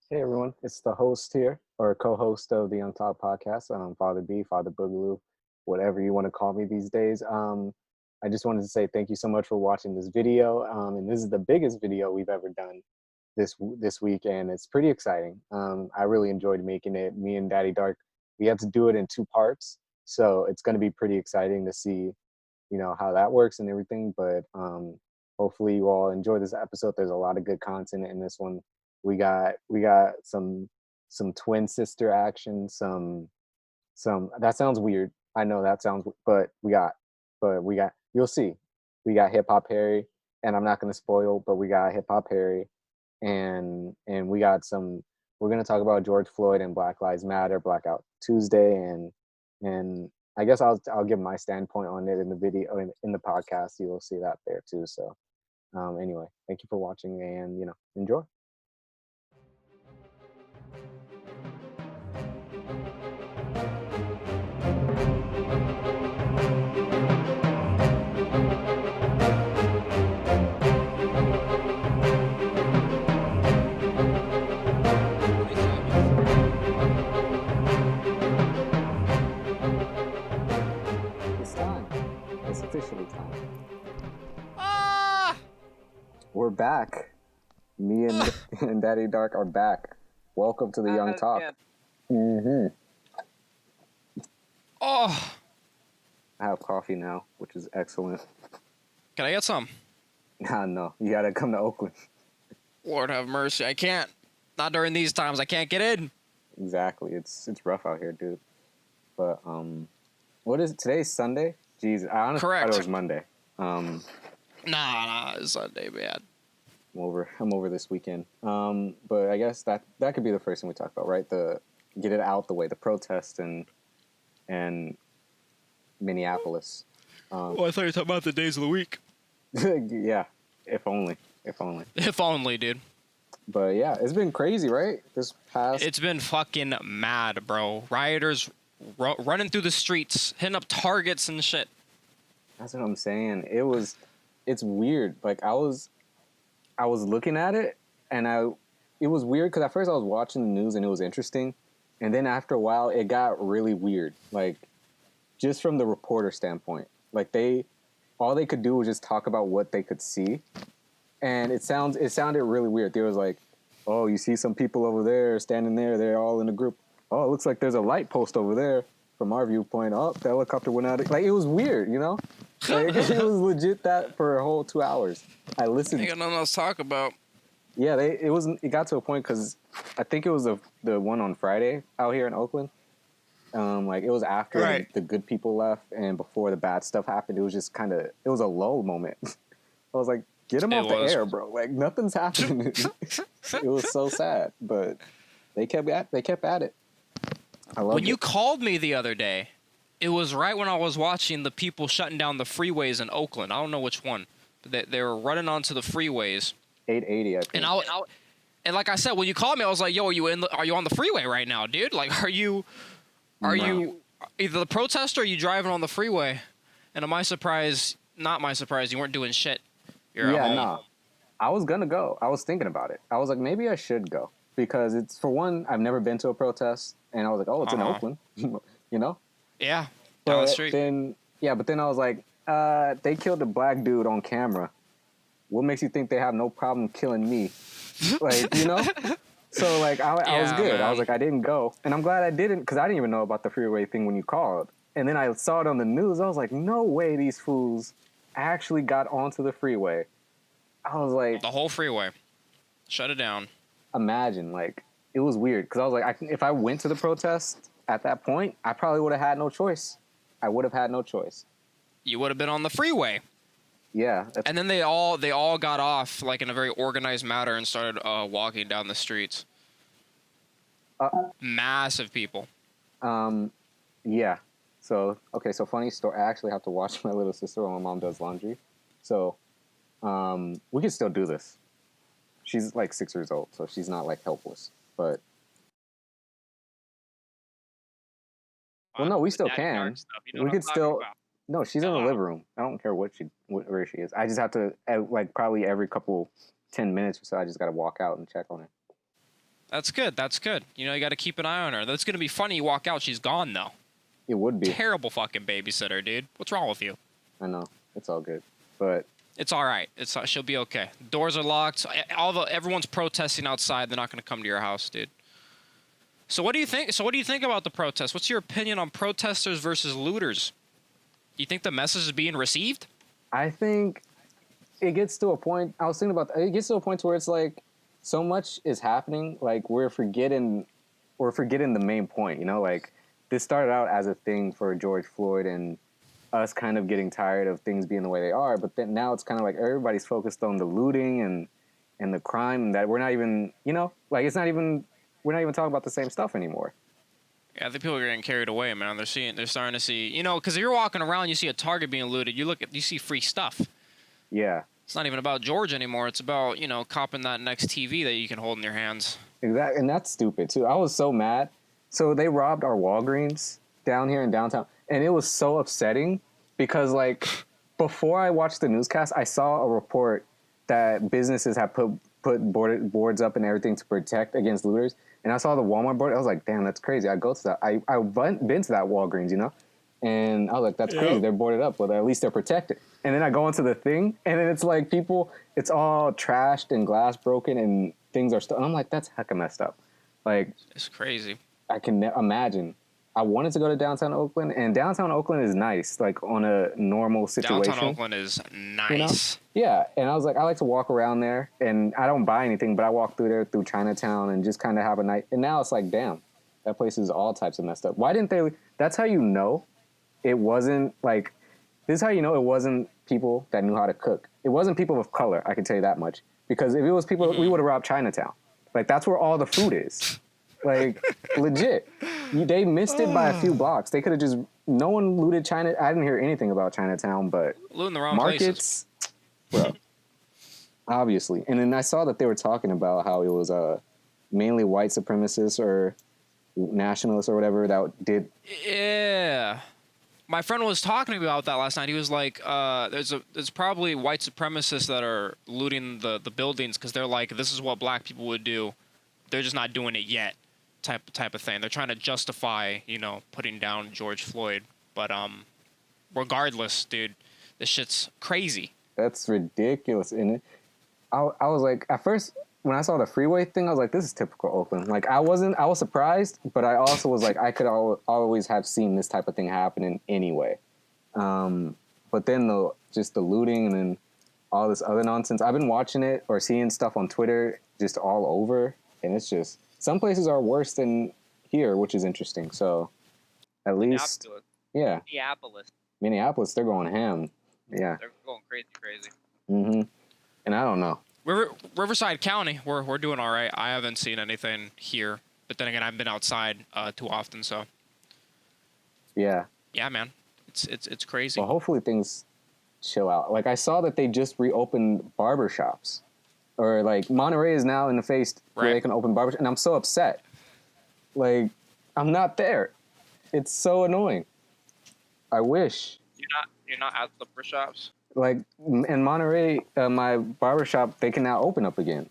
Hey everyone, it's the host here, or co-host of the Untitled Podcast, FatherB, Father Boogaloo, whatever you want to call me these days. I just wanted to say thank you so much for watching this video, and this is the biggest video we've ever done this week, and it's pretty exciting. I really enjoyed making it. Me and Daddy Dark, we had to do it in two parts, so it's going to be pretty exciting to see, how that works and everything. But hopefully you all enjoy this episode. There's a lot of good content in this one. We got some twin sister action, some that sounds weird. I know that sounds, but we got you'll see. We got HipHop Harry, and I'm not gonna spoil, but we got HipHop Harry, and we got some. We're gonna talk about George Floyd and Black Lives Matter, Blackout Tuesday, and I guess I'll give my standpoint on it in the video in the podcast. You will see that there too. So anyway, thank you for watching, and enjoy. It's time. It's officially time. Ah! We're back. Me and, and Daddy Dark are back. Welcome to the Young Talk. Oh, I have coffee now, which is excellent. can I get some? No, you gotta come to Oakland. Lord have mercy, I can't. Not during these times, I can't get in. Exactly. It's rough out here, dude. But what is it? Today's Sunday? Jeez, I honestly Correct. thought it was Monday. Nah, it's Sunday, man. I'm over this weekend. But I guess that could be the first thing we talk about, right? The get it out the way, the protest and Minneapolis. Oh, I thought you were talking about the days of the week. Yeah, if only. If only, dude. But yeah, it's been crazy, right? This past. It's been fucking mad, bro. Rioters running through the streets, hitting up Targets and shit. That's what I'm saying. It's weird. Like I was looking at it, and it was weird because at first I was watching the news and it was interesting, and then after a while it got really weird. Like just from the reporter standpoint, like all they could do was just talk about what they could see, and it sounded really weird. There was like, oh, you see some people over there standing there, they're all in a group. Oh, it looks like there's a light post over there from our viewpoint. Oh, the helicopter went out. Like it was weird, Like it was legit that for a whole 2 hours. I listened. Ain't got nothing else to talk about. Yeah, it got to a point because I think it was the one on Friday out here in Oakland. Like it was after Right. the good people left and before the bad stuff happened. It was just it was a lull moment. I was like, get them off the air, bro. Like nothing's happening. It was so sad, but they kept at it. I love When it. you called me the other day, it was right when I was watching the people shutting down the freeways in Oakland. I don't know which one. But they were running onto the freeways. 880, I think. And like I said, when you called me, I was like, "Yo, are you on the freeway right now, dude? Like, are you either the protester or are you driving on the freeway?" And am I surprised? Not my surprise. You weren't doing shit. You're at home. No. I was gonna go. I was thinking about it. I was like, maybe I should go because it's, for one, I've never been to a protest, and I was like, oh, it's in Oakland, Yeah, down the street. But then I was like, they killed a black dude on camera. What makes you think they have no problem killing me? Like, So like I was good. Man. I was like, I didn't go, and I'm glad I didn't because I didn't even know about the freeway thing when you called. And then I saw it on the news. I was like, no way, these fools actually got onto the freeway. I was like, The whole freeway. Shut it down. imagine, like, it was weird because I was like, if I went to the protest at that point, I probably would have had no choice. I would have had no choice. You would have been on the freeway. Yeah. And then they all got off like in a very organized manner and started walking down the streets. Massive people. Yeah. So, okay, so funny story. I actually have to watch my little sister while my mom does laundry. So, we can still do this. She's like 6 years old, so she's not like helpless. But well, no, we still can. We could still. No, she's in the living room. I don't care where she is. I just have to like probably every couple 10 minutes or so. I just got to walk out and check on her. That's good. That's good. You know, you got to keep an eye on her. That's gonna be funny. You walk out, she's gone though. It would be. Terrible fucking babysitter, dude. What's wrong with you? I know. It's all good. But it's all right. She'll be okay. Doors are locked. Everyone's protesting outside. They're not gonna come to your house, dude. So what do you think? So what do you think about the protests? What's your opinion on protesters versus looters? Do you think the message is being received? I think it gets to a point. I was thinking about it gets to a point where it's like so much is happening. Like we're forgetting the main point. You know, like this started out as a thing for George Floyd and us kind of getting tired of things being the way they are. But then now it's kind of like everybody's focused on the looting and the crime that we're not even. You know, like it's not even. We're not even talking about the same stuff anymore. Yeah, I think people are getting carried away, man. They're starting to see, you know, because if you're walking around, you see a Target being looted, you see free stuff. Yeah. It's not even about George anymore. It's about, you know, copping that next TV that you can hold in your hands. Exactly, and that's stupid too. I was so mad. So they robbed our Walgreens down here in downtown, and it was so upsetting because, like, before I watched the newscast, I saw a report that businesses have put boards up and everything to protect against looters. And I saw the Walmart board. I was like, damn, that's crazy. I go to that. I've been to that Walgreens, you know? And I was like, that's crazy. They're boarded up, but at least they're protected. And then I go into the thing, and then it's like it's all trashed and glass broken and things are still. And I'm like, that's hecka messed up. Like, it's crazy. I can imagine. I wanted to go to downtown Oakland, and downtown Oakland is nice, like on a normal situation. Downtown Oakland is nice. You know? Yeah, and I was like, I like to walk around there, and I don't buy anything, but I walk through there through Chinatown and just kind of have a night. And now it's like, damn, that place is all types of messed up. Why didn't they? That's how you know it wasn't like. This is how you know it wasn't people that knew how to cook. It wasn't people of color. I can tell you that much. Because if it was people, we would have robbed Chinatown. Like that's where all the food is. Like legit. They missed it by a few blocks. They could have just. No one looted China. I didn't hear anything about Chinatown, but looting the wrong markets, bro. Obviously, and then I saw that they were talking about how it was mainly white supremacists or nationalists or whatever that did. Yeah, my friend was talking to me about that last night. He was like, "There's probably white supremacists that are looting the buildings because they're like, this is what black people would do. They're just not doing it yet." Type of thing. They're trying to justify, you know, putting down George Floyd. But regardless, dude, this shit's crazy. That's ridiculous. And I was like, at first when I saw the freeway thing, I was like, this is typical Oakland. Like I was surprised, but I also was like, I could always have seen this type of thing happening anyway. But then the looting and then all this other nonsense. I've been watching it or seeing stuff on Twitter just all over, and it's just. Some places are worse than here, which is interesting. So, at least, yeah. Minneapolis, they're going ham. Yeah. They're going crazy. Mm-hmm. And I don't know. Riverside County, we're doing all right. I haven't seen anything here, but then again, I've been outside too often, so. Yeah. Yeah, man, it's crazy. Well, hopefully things chill out. Like I saw that they just reopened barbershops. Or like Monterey is now in the phase where they can open barbershops, and I'm so upset. Like I'm not there. It's so annoying. I wish. You're not at the shops. Like in Monterey, my barbershop they can now open up again.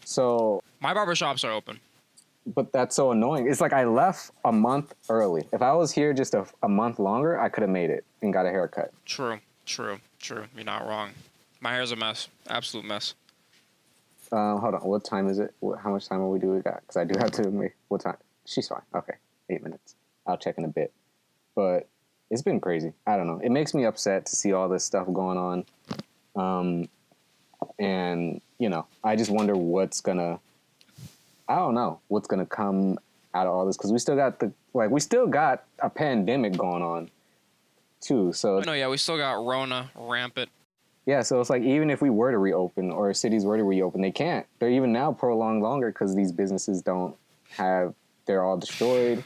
So my barbershops are open. But that's so annoying. It's like I left a month early. If I was here just a month longer, I could have made it and got a haircut. True. You're not wrong. My hair's a mess. Absolute mess. Hold on. What time is it? How much time do we got? Because I do have to make. What time? She's fine. Okay. 8 minutes. I'll check in a bit. But it's been crazy. I don't know. It makes me upset to see all this stuff going on. And, you know, I just wonder what's going to. I don't know what's going to come out of all this. Because we still got a pandemic going on, too. So. No, yeah, we still got Rona rampant. Yeah, so it's like even if we were to reopen or cities were to reopen, they can't. They're even now prolonged longer because these businesses they're all destroyed.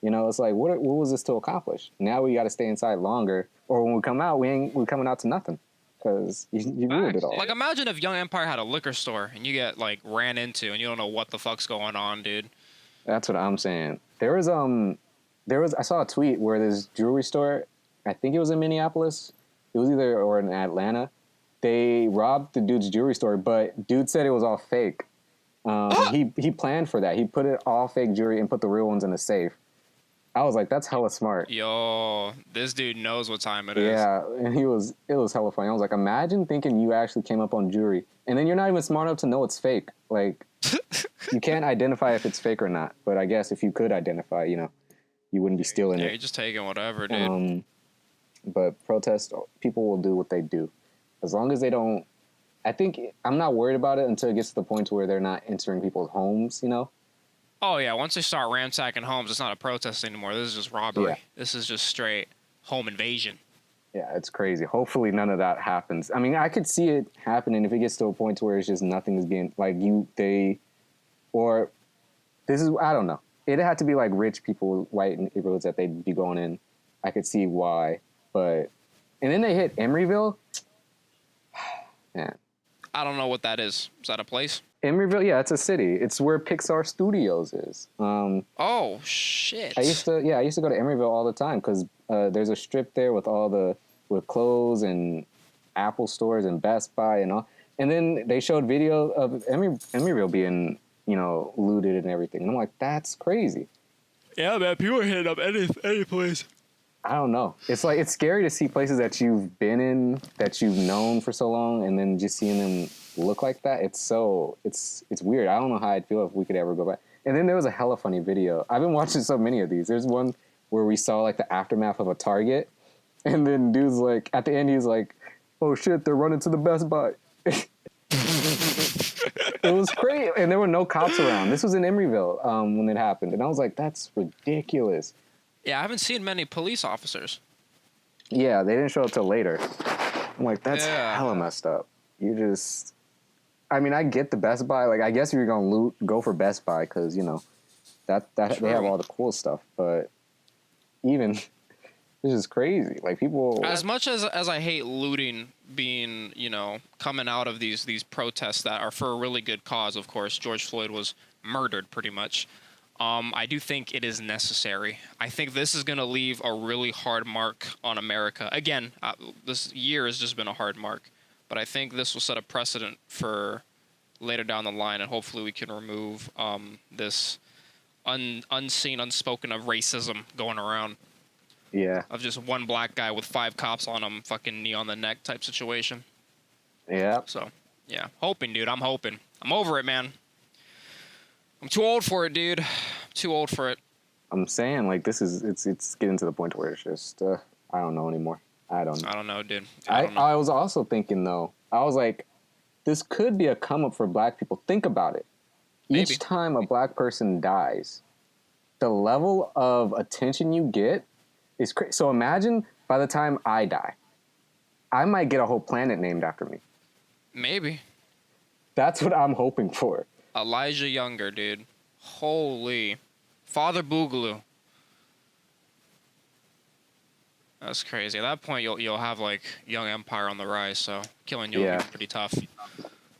You know, it's like, what was this to accomplish? Now we got to stay inside longer, or when we come out, we're coming out to nothing because you ruined it all. Like imagine if Young Empire had a liquor store and you get like ran into and you don't know what the fuck's going on, dude. That's what I'm saying. I saw a tweet where this jewelry store, I think it was in Minneapolis, it was either or in Atlanta. They robbed the dude's jewelry store, but dude said it was all fake. He planned for that. He put it all fake jewelry and put the real ones in a safe. I was like, that's hella smart. Yo, this dude knows what time it is. Yeah, and it was hella funny. I was like, imagine thinking you actually came up on jewelry, and then you're not even smart enough to know it's fake. Like, you can't identify if it's fake or not. But I guess if you could identify, you wouldn't be stealing it. Yeah, you're just taking whatever, dude. But protest, people will do what they do. As long as they don't, I think, I'm not worried about it until it gets to the point where they're not entering people's homes, Oh, yeah, once they start ransacking homes, it's not a protest anymore. This is just robbery. Yeah. This is just straight home invasion. Yeah, it's crazy. Hopefully none of that happens. I mean, I could see it happening if it gets to a point where it's just nothing is being, like, I don't know. It'd have to be like rich people, white neighborhoods that they'd be going in. I could see why. And then they hit Emeryville. Man. I don't know what that is. Is that a place? Emeryville, yeah, it's a city. It's where Pixar Studios is. Oh shit! I used to go to Emeryville all the time because there's a strip there with with clothes and Apple stores and Best Buy and all. And then they showed video of Emeryville being looted and everything. And I'm like, that's crazy. Yeah, man, people are hitting up any place. I don't know. It's like, it's scary to see places that you've been in, that you've known for so long, and then just seeing them look like that. It's weird. I don't know how I'd feel if we could ever go back. And then there was a hella funny video. I've been watching so many of these. There's one where we saw like the aftermath of a Target, and then dude's like, at the end he's like, oh shit, they're running to the Best Buy. It was crazy. And there were no cops around. This was in Emeryville when it happened. And I was like, that's ridiculous. Yeah, I haven't seen many police officers. Yeah, they didn't show up till later. I'm like, that's hella messed up. I mean, I get the Best Buy. Like, I guess if you're going to loot, go for Best Buy because, that they have all the cool stuff. But even, this is crazy. Like, people... As much as I hate looting being, coming out of these protests that are for a really good cause, of course. George Floyd was murdered, pretty much. I do think it is necessary. I think this is going to leave a really hard mark on America. Again, this year has just been a hard mark. But I think this will set a precedent for later down the line, and hopefully we can remove this unseen, unspoken of racism going around. Yeah. Of just one black guy with 5 cops on him, fucking knee on the neck type situation. Yeah. So, yeah. Hoping, dude. I'm hoping. I'm over it, man. I'm too old for it, dude. I'm too old for it. I'm saying, like, it's getting to the point where it's just, I don't know anymore. I don't know, dude. I was also thinking, though, I was like, this could be a come up for black people. Think about it. Maybe. Each time a black person dies, the level of attention you get is crazy. So imagine by the time I die, I might get a whole planet named after me. Maybe. That's what I'm hoping for. Elijah Younger, dude. Holy. Father Boogaloo. That's crazy. At that point, you'll have, like, young empire on the rise, so killing you will be pretty tough.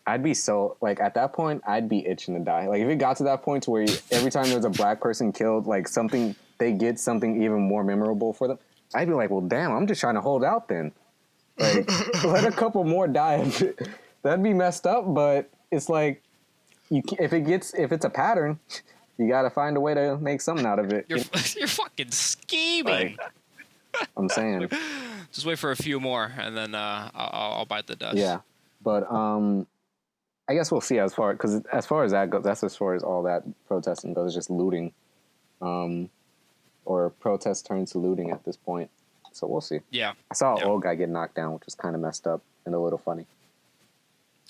I'd be so, like, at that point, I'd be itching to die. Like, if it got to that point to where every time there's a black person killed, like, they get something even more memorable for them, I'd be like, well, damn, I'm just trying to hold out then. Like, let a couple more die. That'd be messed up, but it's like, if it's a pattern, you got to find a way to make something out of it. You're fucking scheming. Like, I'm saying. Just wait for a few more, and then I'll bite the dust. Yeah, but I guess we'll see as far as that goes. That's as far as all that protesting goes, just looting, or protest turns to looting at this point. So we'll see. Yeah, I saw an old guy get knocked down, which was kind of messed up and a little funny.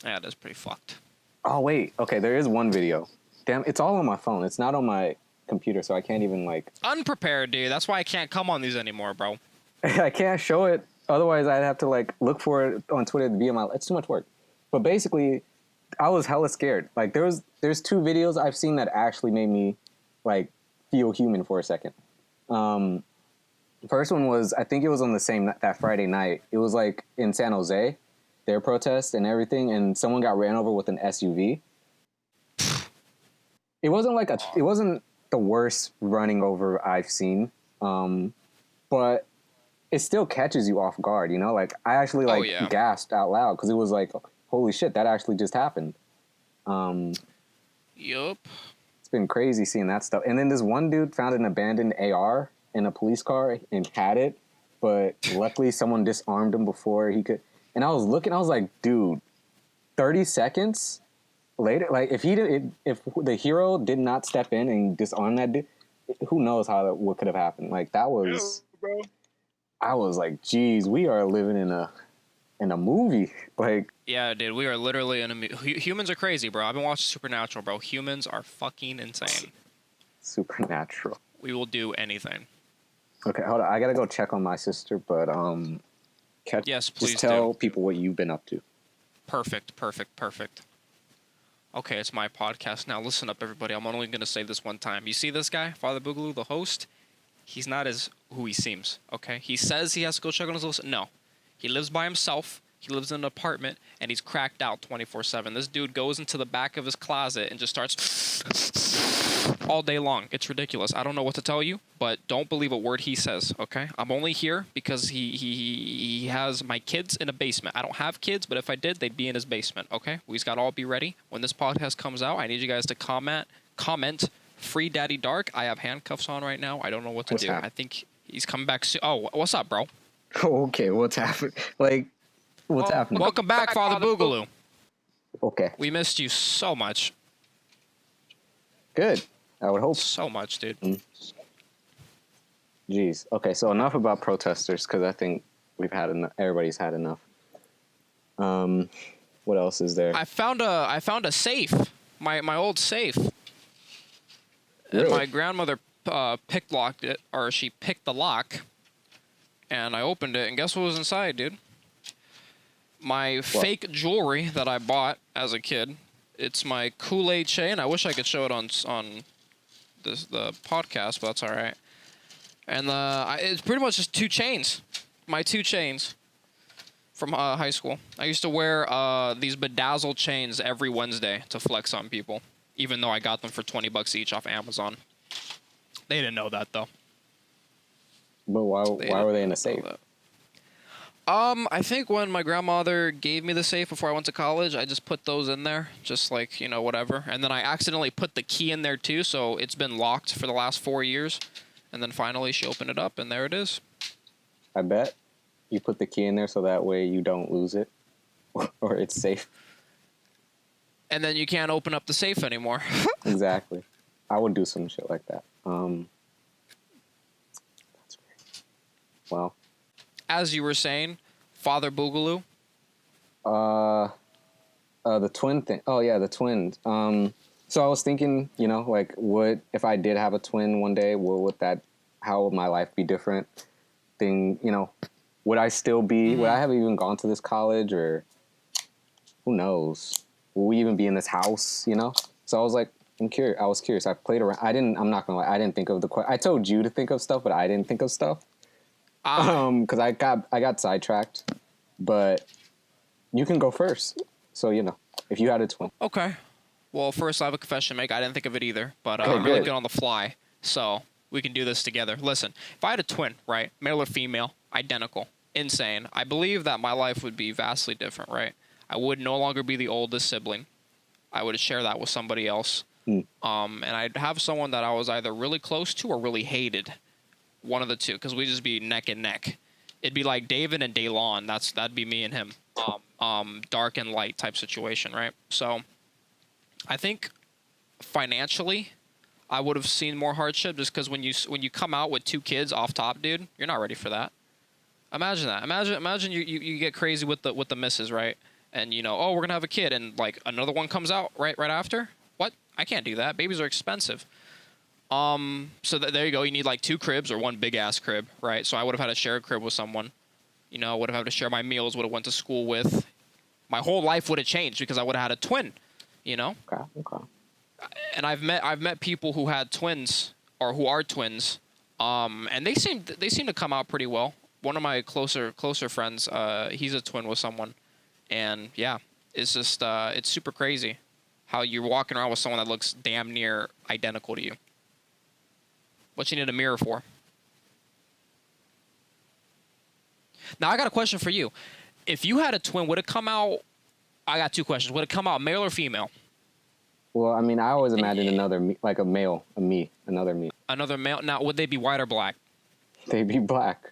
Yeah, that's pretty fucked. Oh wait, okay, there is one video. Damn, it's all on my phone. It's not on my computer, so I can't even like. Unprepared, dude. That's why I can't come on these anymore, bro. I can't show it. Otherwise, I'd have to like look for it on Twitter to be on my. It's too much work. But basically, I was hella scared. Like there's 2 videos I've seen that actually made me like feel human for a second. The first one was, I think it was on that Friday night. It was like in San Jose, their protest and everything, and someone got ran over with an SUV. It wasn't the worst running over I've seen, but it still catches you off guard. Like I actually gasped out loud because it was like, holy shit, that actually just happened. Yup. It's been crazy seeing that stuff. And then this one dude found an abandoned AR in a police car and had it, but luckily someone disarmed him before he could. And I was looking, I was like, dude, 30 seconds later, like if the hero did not step in and disarm that dude, who knows what could have happened? Like that was, bro. I was like, geez, we are living in a movie. Like, yeah, dude, we are literally in a humans are crazy, bro. I've been watching Supernatural, bro. Humans are fucking insane. Supernatural. We will do anything. Okay, hold on. I gotta go check on my sister, but yes, please just tell do. people what you've been up to. Perfect. Okay, it's my podcast now. Listen up, everybody. I'm only gonna say this one time. You see this guy, Father Boogaloo, the host? He's not as who he seems. Okay, he says he has to go check on his little. No, he lives by himself. He lives in an apartment, and he's cracked out 24/7. This dude goes into the back of his closet and just starts all day long. It's ridiculous. I don't know what to tell you, but don't believe a word he says, okay? I'm only here because he has my kids in a basement. I don't have kids, but if I did, they'd be in his basement, okay? We just got to all be ready. When this podcast comes out, I need you guys to comment, Free Daddy Dark. I have handcuffs on right now. I don't know what to do. I think he's coming back soon. Oh, what's up, bro? Okay, what's happening? Like... What's happening? Welcome back, Father Boogaloo. Okay. We missed you so much. Good. I would hope. So much, dude. Jeez. Okay, so enough about protesters, because I think we've had enough. Everybody's had enough. What else is there? I found a safe. My old safe. Really? And my grandmother picklocked it, or she picked the lock. And I opened it, and guess what was inside, dude? My fake jewelry that I bought as a kid. It's my Kool-Aid chain. I wish I could show it on the podcast, but that's all right. And it's pretty much just two chains. My two chains from high school. I used to wear these bedazzled chains every Wednesday to flex on people, even though I got them for $20 each off Amazon. They didn't know that though. But why were they in a safe? I think when my grandmother gave me the safe before I went to college, I just put those in there, just like, whatever. And then I accidentally put the key in there too, so it's been locked for the last 4 years. And then finally she opened it up, and there it is. I bet you put the key in there so that way you don't lose it, or it's safe. And then you can't open up the safe anymore. Exactly. I would do some shit like that. That's great. Well. As you were saying, Father Boogaloo. The twin thing. Oh yeah, the twins. So I was thinking, like, if I did have a twin one day, how would my life be different? Would I still be? Would I have even gone to this college, or who knows? Will we even be in this house? So I was like, I'm curious. I was curious. I played around. I'm not gonna lie. I didn't think of I told you to think of stuff, but I didn't think of stuff. Because I got sidetracked, but you can go first. So if you had a twin. Okay. Well, first I have a confession to make. I didn't think of it either, but Okay, I'm really good good on the fly, so we can do this together. Listen, if I had a twin, right, male or female, identical, insane, I believe that my life would be vastly different, right? I would no longer be the oldest sibling. I would share that with somebody else, and I'd have someone that I was either really close to or really hated. One of the two, because we'd just be neck and neck. It'd be like David and Daylon. That'd be me and him. Dark and light type situation, right? So, I think financially, I would have seen more hardship just because when you come out with two kids off top, dude, you're not ready for that. Imagine that. Imagine you get crazy with the missus, right? And we're gonna have a kid, and like another one comes out right after. What? I can't do that. Babies are expensive. So there you go. You need like 2 cribs or 1 big ass crib, right? So I would have had to share a crib with someone. Would have had to share my meals. Would have went to school with. My whole life would have changed because I would have had a twin. Okay. And I've met people who had twins or who are twins. And they seem to come out pretty well. One of my closer friends, he's a twin with someone, and yeah, it's just it's super crazy how you're walking around with someone that looks damn near identical to you. What you need a mirror for? Now, I got a question for you. If you had a twin, would it come out... I got 2 questions. Would it come out male or female? Well, I mean, I always imagine another me, like a male, another me. Another male. Now, would they be white or black? They'd be black.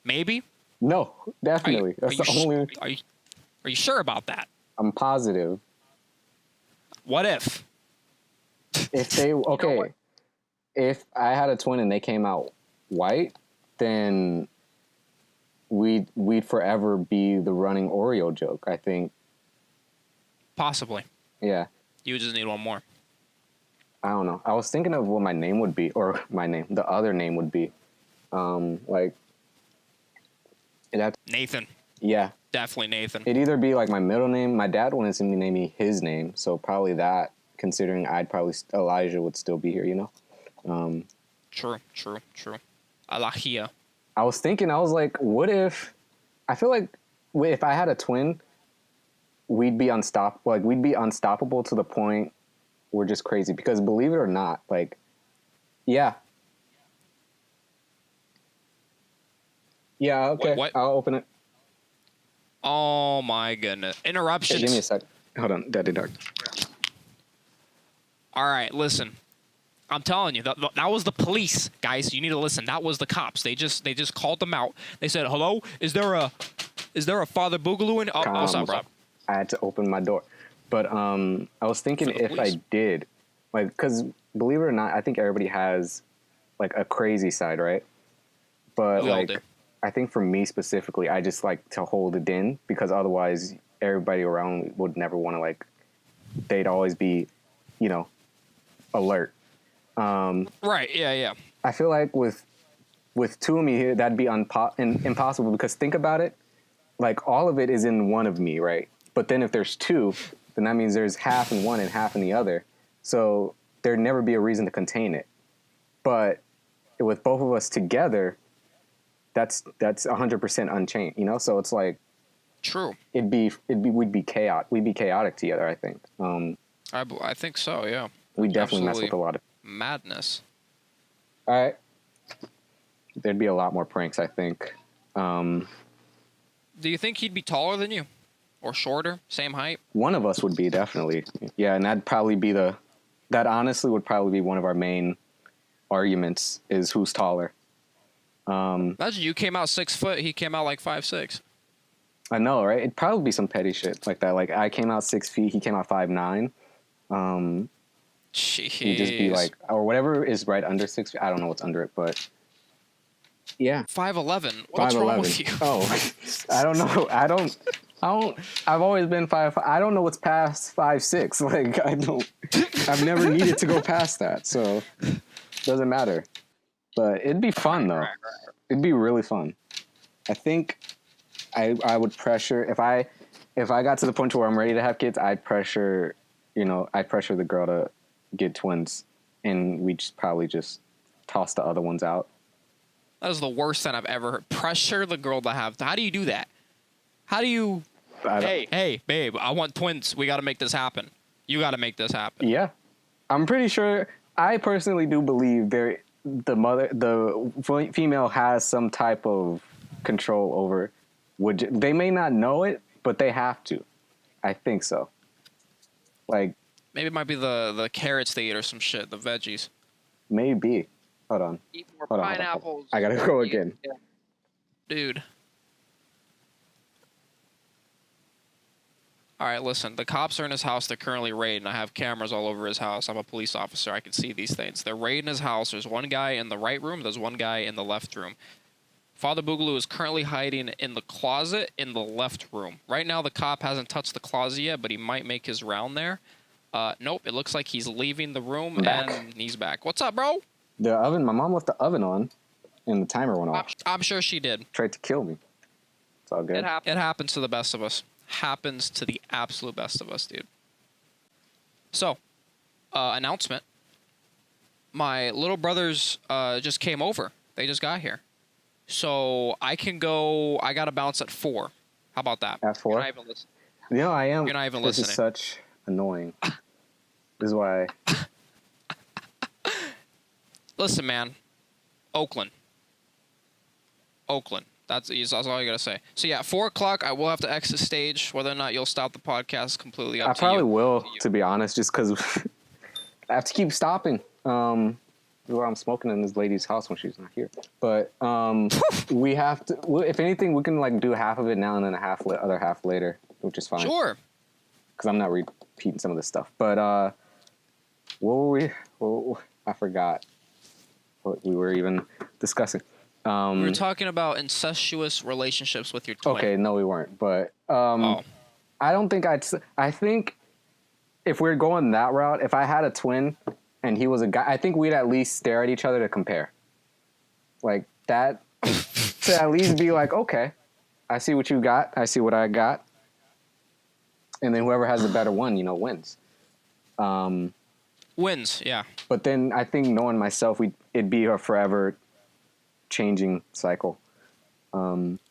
Maybe. No, definitely. That's the only. Are you sure about that? I'm positive. What if? If they okay, if I had a twin and they came out white, then we'd forever be the running Oreo joke, I think. Possibly. Yeah. You just need one more. I don't know. I was thinking of what my name would be, or the other name would be. Like Nathan. Yeah. Definitely Nathan. It'd either be like my middle name. My dad wanted to name me his name, so probably that. Considering Elijah would still be here, you know. True. Alahia. I was thinking, I was like, what if? I feel like if I had a twin, we'd be unstoppable. Like we'd be unstoppable to the point we're just crazy. Because believe it or not, like, yeah. Yeah, okay. What? I'll open it. Oh my goodness. Interruptions. Hey, give me a sec. Hold on, Daddy Dark. All right, listen. I'm telling you, that was the police, guys. You need to listen. That was the cops. They just called them out. They said, "Hello, is there a Father Boogaloo in?" Oh, what's up, bro? I had to open my door, but I was thinking if I did, like, because believe it or not, I think everybody has like a crazy side, right? But like, I think for me specifically, I just like to hold it in because otherwise, everybody around me would never want to like. They'd always be, you know, alert. Right. Yeah. I feel like with two of me here, that'd be impossible because think about it, like all of it is in one of me, right? But then if there's two, then that means there's half in one and half in the other. So there'd never be a reason to contain it. But with both of us together, that's 100% unchained, you know? So it's like, true. We'd be chaotic together, I think. I think so, yeah. We definitely mess with a lot of madness. All right. There'd be a lot more pranks, I think. Do you think he'd be taller than you? Or shorter? Same height? One of us would be, definitely. Yeah, and that'd probably be that honestly would probably be one of our main arguments is who's taller. Imagine you came out 6 foot, he came out like 5'6". I know, right? It'd probably be some petty shit like that. Like I came out 6 feet, he came out 5'9". Jeez. He'd just be like, or whatever is right under 6 feet. I don't know what's under it, but yeah. 5'11". What's wrong with you? Oh, I don't know. I don't. I've always been 5'5". I don't know what's past 5'6". Like I don't. I've never needed to go past that, so doesn't matter. But it'd be fun though. It'd be really fun. I think I would pressure if I got to the point where I'm ready to have kids. I'd pressure the girl to get twins, and we'd probably just toss the other ones out. That was the worst thing I've ever heard. Pressure the girl to have. How do you do that? How do you? Hey, babe, I want twins. We got to make this happen. You got to make this happen. Yeah, I'm pretty sure. I personally do believe the female has some type of control over. They may not know it, but they have to. I think so. Like maybe it might be the carrots they eat or some shit. The veggies. Maybe. Hold on. Eat more pineapples. I gotta go again. Yeah. Dude. All right, listen. The cops are in his house. They're currently raiding. I have cameras all over his house. I'm a police officer. I can see these things. They're raiding his house. There's one guy in the right room. There's one guy in the left room. Father Boogaloo is currently hiding in the closet in the left room. Right now, the cop hasn't touched the closet yet, but he might make his round there. Nope. It looks like he's leaving the room, and he's back. What's up, bro? The oven. My mom left the oven on, and the timer went off. I'm sure she did. Tried to kill me. It's all good. It happens to the best of us. Happens to the absolute best of us, dude. So, announcement. My little brothers just came over. They just got here. So I can go. I got to bounce at 4. How about that? At 4? You're not even listening. No, I am. You're not even listening. This is such annoying. This is why. Listen, man. Oakland. That's all you gotta say. So yeah, 4 o'clock. I will have to exit stage. Whether or not you'll stop the podcast, completely up I to probably you. will, to be honest, just because I have to keep stopping. Where I'm smoking in this lady's house when she's not here. But we have to. If anything, we can like do half of it now and then other half later, which is fine. Sure. Because I'm not repeating some of this stuff. But what were we? I forgot what we were even discussing. We were talking about incestuous relationships with your twin. Okay, no, we weren't. But I don't think I think if we're going that route, if I had a twin and he was a guy, I think we'd at least stare at each other to compare. Like that, to at least be like, okay, I see what you got. I see what I got. And then whoever has the better one, wins. Wins, yeah. But then I think knowing myself, it'd be a forever changing cycle.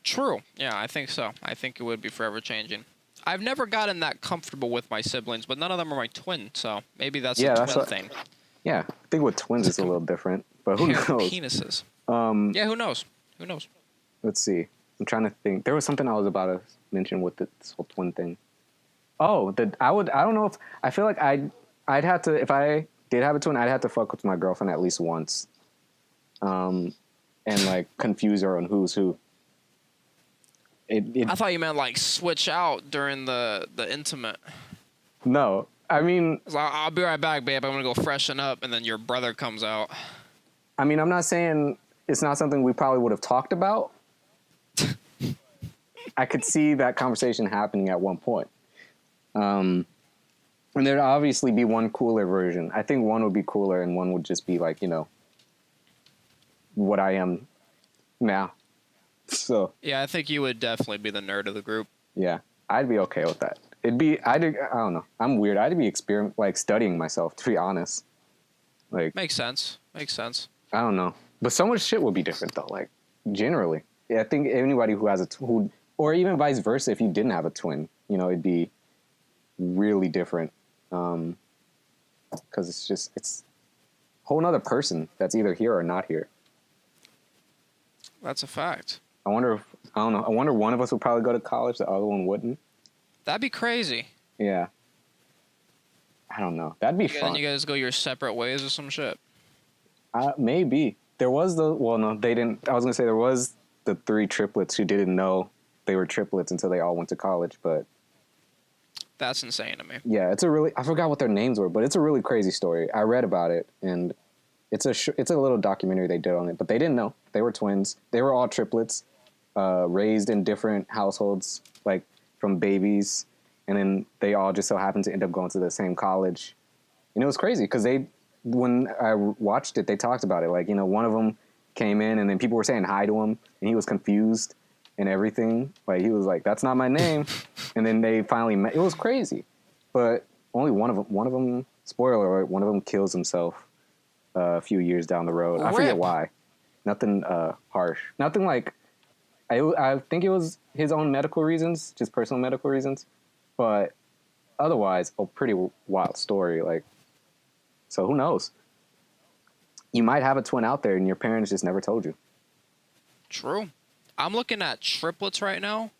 True. Yeah, I think so. I think it would be forever changing. I've never gotten that comfortable with my siblings, but none of them are my twin, so maybe that's a twin thing. Yeah, I think with twins it's a little different, but who knows? Penises. Yeah, who knows? Who knows? Let's see. I'm trying to think. There was something I was about to mention with this whole twin thing. Oh, I don't know if I feel like I'd have to, if I did have a twin, I'd have to fuck with my girlfriend at least once. And like confuse her on who's who. I thought you meant like switch out during the intimate. No, I mean, I'll be right back, babe. I'm gonna go freshen up, and then your brother comes out. I mean, I'm not saying it's not something we probably would have talked about. I could see that conversation happening at one point. And there'd obviously be one cooler version. I think one would be cooler, and one would just be like, what I am now. So yeah, I think you would definitely be the nerd of the group. Yeah, I'd be okay with that. I don't know. I'm weird. I'd be studying myself, to be honest. Like, makes sense. I don't know, but so much shit would be different though. Like generally, yeah, I think anybody who has or even vice versa, if you didn't have a twin, it'd be really different. Because it's a whole nother person that's either here or not here. That's a fact. I wonder one of us would probably go to college, the other one wouldn't. That'd be crazy. Yeah. I don't know. That'd be fun. Then you guys go your separate ways or some shit. Maybe. There was no, they didn't. I was going to say there was the 3 triplets who didn't know they were triplets until they all went to college, but. That's insane to me. Yeah, I forgot what their names were, but it's a really crazy story. I read about it, and it's a little documentary they did on it, but they didn't know. They were twins. They were all triplets, raised in different households, like from babies, and then they all just so happened to end up going to the same college. And it was crazy because when I watched it, they talked about it. Like, one of them came in and then people were saying hi to him and he was confused and everything. Like, he was like, that's not my name. And then they finally met. It was crazy. But only one of them, spoiler alert, one of them kills himself a few years down the road. I forget why. Nothing harsh. Nothing like, I think it was his own medical reasons, just personal medical reasons. But otherwise, a pretty wild story. Like, so who knows? You might have a twin out there and your parents just never told you. True. I'm looking at triplets right now,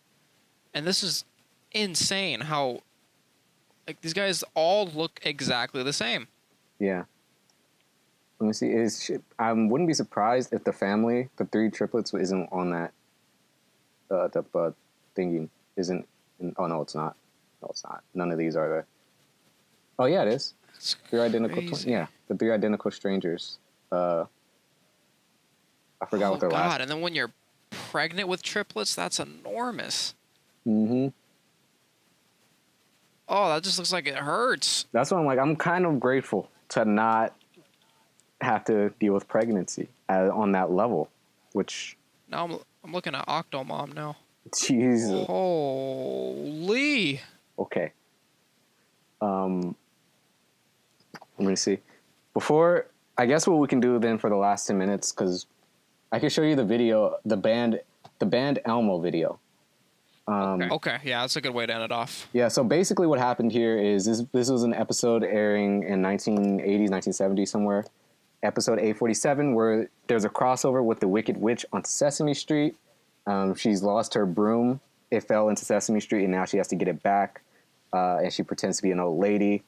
and this is insane how like these guys all look exactly the same. Yeah. Let me see. I wouldn't be surprised if the 3 triplets isn't on that the thingy isn't. Oh no, it's not. No, it's not. None of these are there. Oh yeah, it is. That's 3 identical. Yeah, the 3 identical strangers. I forgot what their last. Oh God! And then when you're pregnant with triplets, that's enormous. Mm-hmm. Oh, that just looks like it hurts. That's why I'm like, I'm kind of grateful to not have to deal with pregnancy on that level, which. Now I'm looking at Octomom now. Jesus. Holy. Okay. Let me see. Before, I guess what we can do then for the last 10 minutes, because I can show you the video, the band Elmo video. Okay, yeah, that's a good way to end it off. Yeah, so basically what happened here is this was an episode airing in 1980s, 1970s somewhere. Episode 847, where there's a crossover with the Wicked Witch on Sesame Street. She's lost her broom. It fell into Sesame Street, and now she has to get it back. And she pretends to be an old lady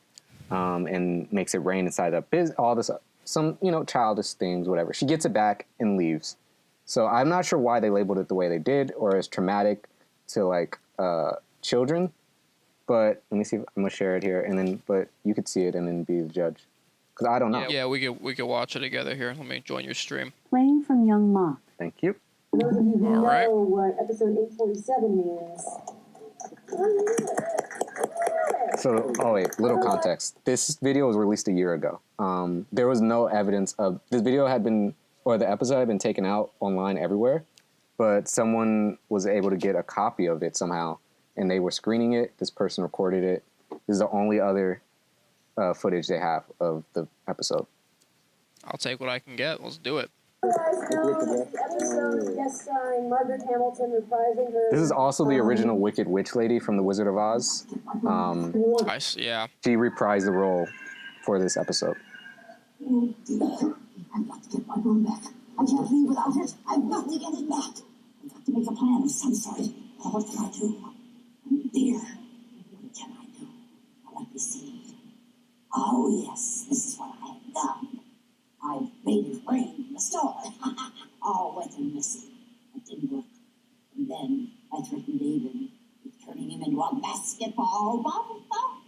and makes it rain inside all this, some, childish things, whatever. She gets it back and leaves. So I'm not sure why they labeled it the way they did or as traumatic to, like, children. But let me see. I'm going to share it here. But you could see it and then be the judge. Because I don't know. Yeah, we could watch it together here. Let me join your stream. Playing from Young Mock. Thank you. For those of you who All right. know what episode 847 means. So, little context. This video was released a year ago. There was no evidence of... This video the episode had been taken out online everywhere, but someone was able to get a copy of it somehow, and they were screening it. This person recorded it. This is the only other footage they have of the episode. I'll take what I can get. Let's do it. Episode guest starring Margaret Hamilton reprising her. This is also the original Wicked Witch lady from The Wizard of Oz. Yeah. She reprised the role for this episode. I've got to get my broom back. I can't leave without it. I've got to get it back. I've got to make a plan of some sort. What can I do? Dear, what can I do? Let me see. Oh, yes, this is what I have done. I've made it rain in the store. All wet and messy. It didn't work. And then I threatened David with turning him into a basketball.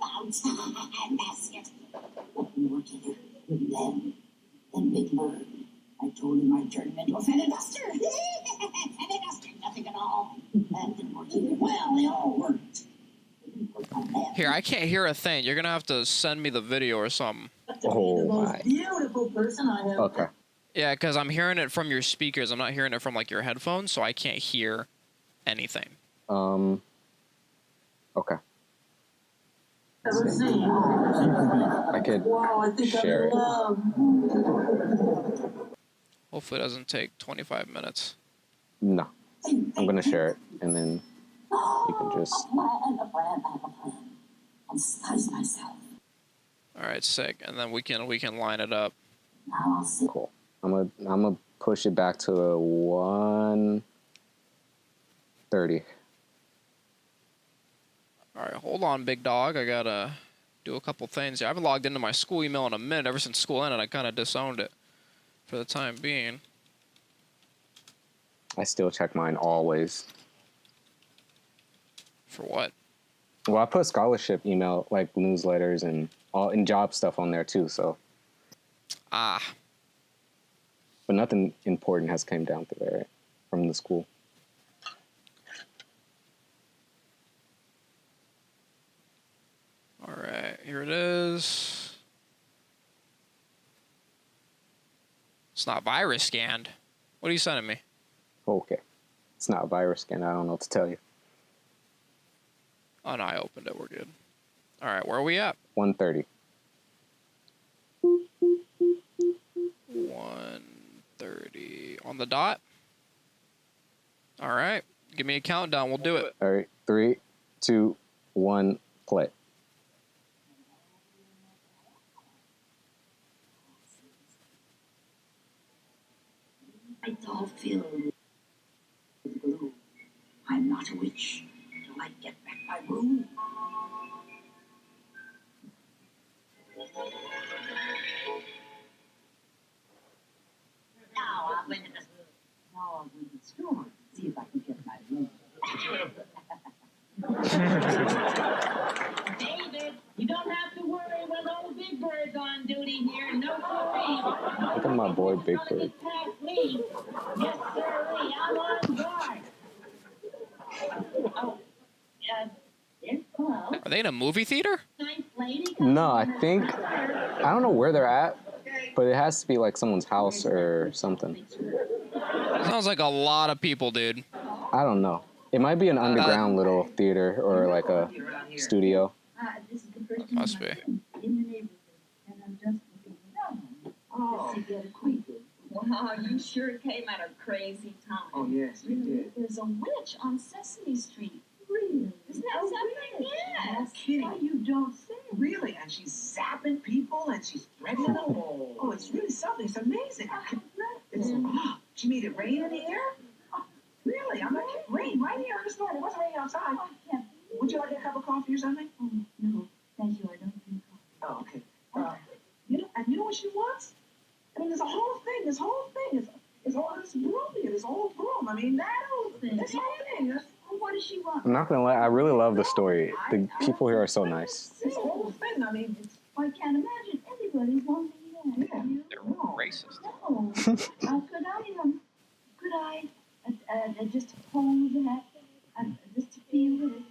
Bounce. Basket. Nothing worked either. And then Big Bird. I told him I'd turn him into a feather duster. Feather duster, nothing at all. That didn't work either. Well, they all worked. Here, I can't hear a thing. You're gonna have to send me the video or something. Oh my. Beautiful person I have. Okay. Yeah, because I'm hearing it from your speakers. I'm not hearing it from, like, your headphones, so I can't hear anything. Okay. I could share it. Hopefully it doesn't take 25 minutes. No. I'm going to share it, and then you can just... A plan. I'll spice myself. All right, sick. And then we can line it up. Now I'll see. Cool. I'm gonna push it back to a 1:30. All right, hold on, big dog. I gotta do a couple things here. I haven't logged into my school email in a minute. Ever since school ended, I kind of disowned it for the time being. I still check mine always. For what? Well, I put scholarship email, like newsletters and job stuff on there too. So, but nothing important has came down through there from the school. All right, here it is. It's not virus scanned. What are you sending me? Okay. It's not a virus scan. I don't know what to tell you. Oh, no, I opened it. We're good. All right, where are we at? 1:30. 1:30 on the dot. All right, give me a countdown. We'll do it. All right. 3, 2, 1, play. I don't feel with glue. I'm not a witch. Till I get back my broom. Now I'll went to the store. See if I can get my broom. David, you don't have to worry when old Big Bird's on duty here. No worries. Look at my boy Big Bird. Yes, sir. I'm on guard. Oh, hello. Are they in a movie theater? Nice lady. No, I don't know where they're at, but it has to be like someone's house or something. Sounds like a lot of people, dude. I don't know. It might be an underground little theater or like a studio. This is the first Must be. in the neighborhood, and I'm just looking around to get acquainted. Wow, you sure came at a crazy time. Oh, yes, we did. There's a witch on Sesame Street. Really? Isn't that something? No Yes. kidding. You don't say. Really? And she's zapping people and she's threatening them. Oh, it's really something. It's amazing. It's, she made it rain in the air? Really? I'm not I mean, there's a whole thing. This whole thing. It's all this broom here. This whole broom. I mean, that whole thing. This whole thing. What does she want? I'm not gonna lie, I really love the story. The people here are so nice. This whole thing. I mean, I can't imagine anybody's wanting that. Yeah. They're racist. No. Could I just hold that, just to feel it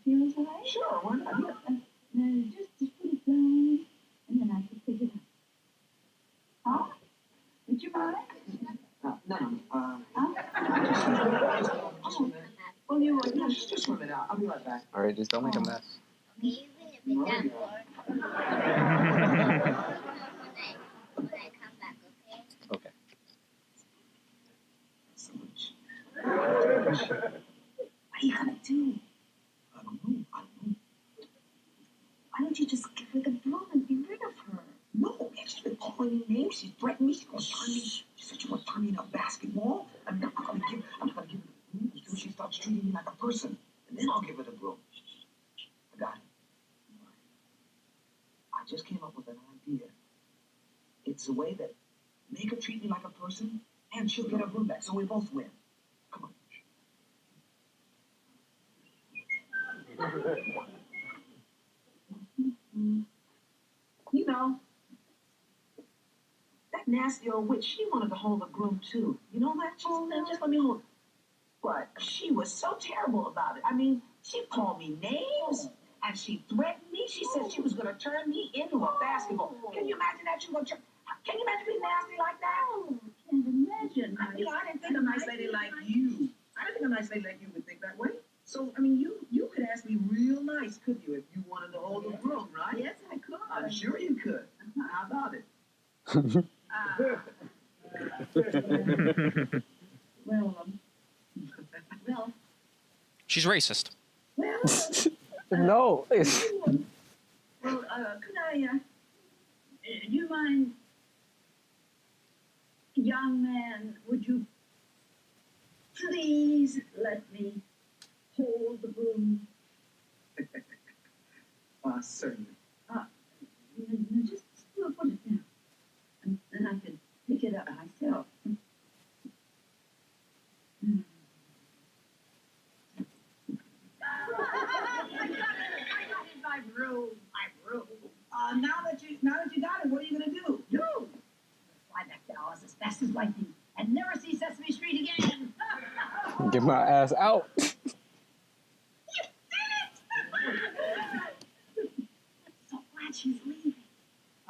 feels right? sure. Why not? Just put it down, and then I could pick it up. Huh? Would you mind? No. Oh. Well, you were Just swim it out. I'll be right back. All right, just don't make a mess. Okay. What are you gonna do? I don't know. Why don't you just give her the broom and be rid of her? No, man, she's been calling me names. She's threatened me. She's gonna turn me. She said she gonna turn me in a basketball. I'm not gonna give her the broom until she starts treating me like a person. And then I'll give her the broom. I got it. I just came up with an idea. It's a way that make her treat me like a person, and she'll get her broom back, so we both win. Come on. You know, that nasty old witch, she wanted to hold the broom too. You know that? Just let me hold. But she was so terrible about it. I mean, she called me names, and she threatened me. She said she was going to turn me into a basketball. Can you imagine that? Can you imagine being nasty like that? Oh, I can't imagine. I didn't think a nice lady like you. I didn't think a nice lady like you would think that way. So, I mean, you could ask me real nice, could you, if you wanted to hold the broom, right? Yes, I could. I'm sure you could. How about it? Well, She's racist. No. well, could I, do you mind, young man, would you please let me hold the broom? Certainly. Just put it down, and then I can pick it up myself. My broom. Now that you got it, what are you gonna do? Fly back to Oz as fast as lightning and never see Sesame Street again. Get my ass out. So glad she's leaving.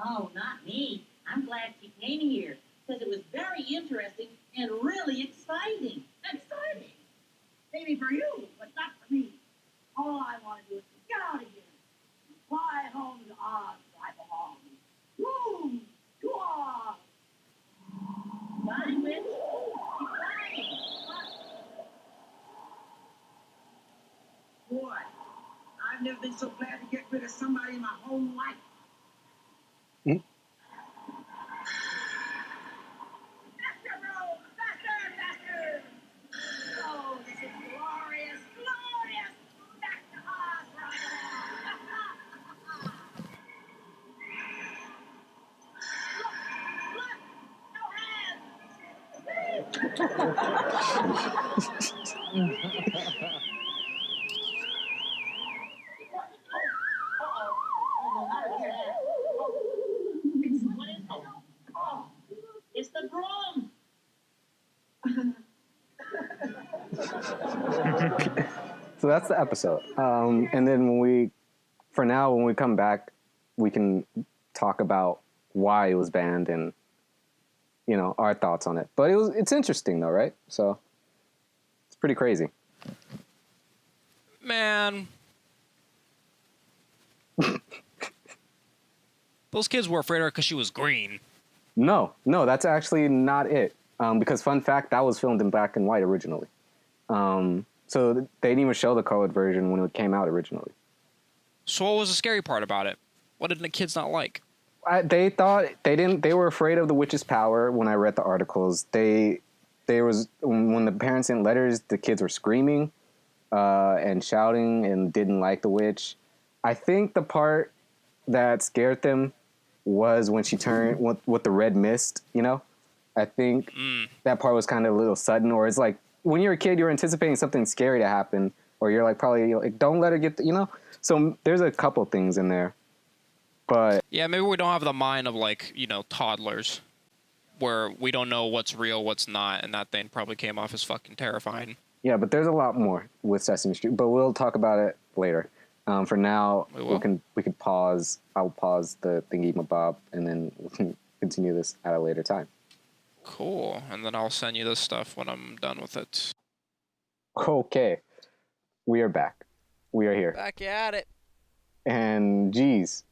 Oh, not me. I'm glad she came here because it was very interesting and really exciting. Exciting. Maybe for you, but not for me. All I want to do is get out of here. Fly home to Oz where I belong. Woo! To Oz! Flying, Witch. Keep flying. Boy, I've never been so glad to get rid of somebody in my whole life. Faster, Rome! Faster! Oh, this is glorious! Back to Oz where I belong. Look! No hands! What is it? Oh, it's the broom. So that's the episode. And then when we come back, we can talk about why it was banned and, you know, our thoughts on it. But it's interesting though, right? So it's pretty crazy. Man. Those kids were afraid of her because she was green. No, that's actually not it. Because fun fact, that was filmed in black and white originally. So they didn't even show the colored version when it came out originally. So what was the scary part about it? What did the kids not like? They were afraid of the witch's power. When I read the articles, when the parents sent letters, the kids were screaming and shouting and didn't like the witch. I think the part that scared them was when she turned with the red mist, you know? I think that part was kind of a little sudden, or it's like when you're a kid, you're anticipating something scary to happen, or you're like probably like, don't let her get, you know? So there's a couple things in there. But yeah, maybe we don't have the mind of like, toddlers where we don't know what's real, what's not, and that thing probably came off as fucking terrifying. yeah, but there's a lot more with Sesame Street, but we'll talk about it later. For now, we could pause. I'll pause the thingy mabob, and then we can continue this at a later time. Cool. And then I'll send you this stuff when I'm done with it. Okay, we are back. We are here. Back at it. And geez,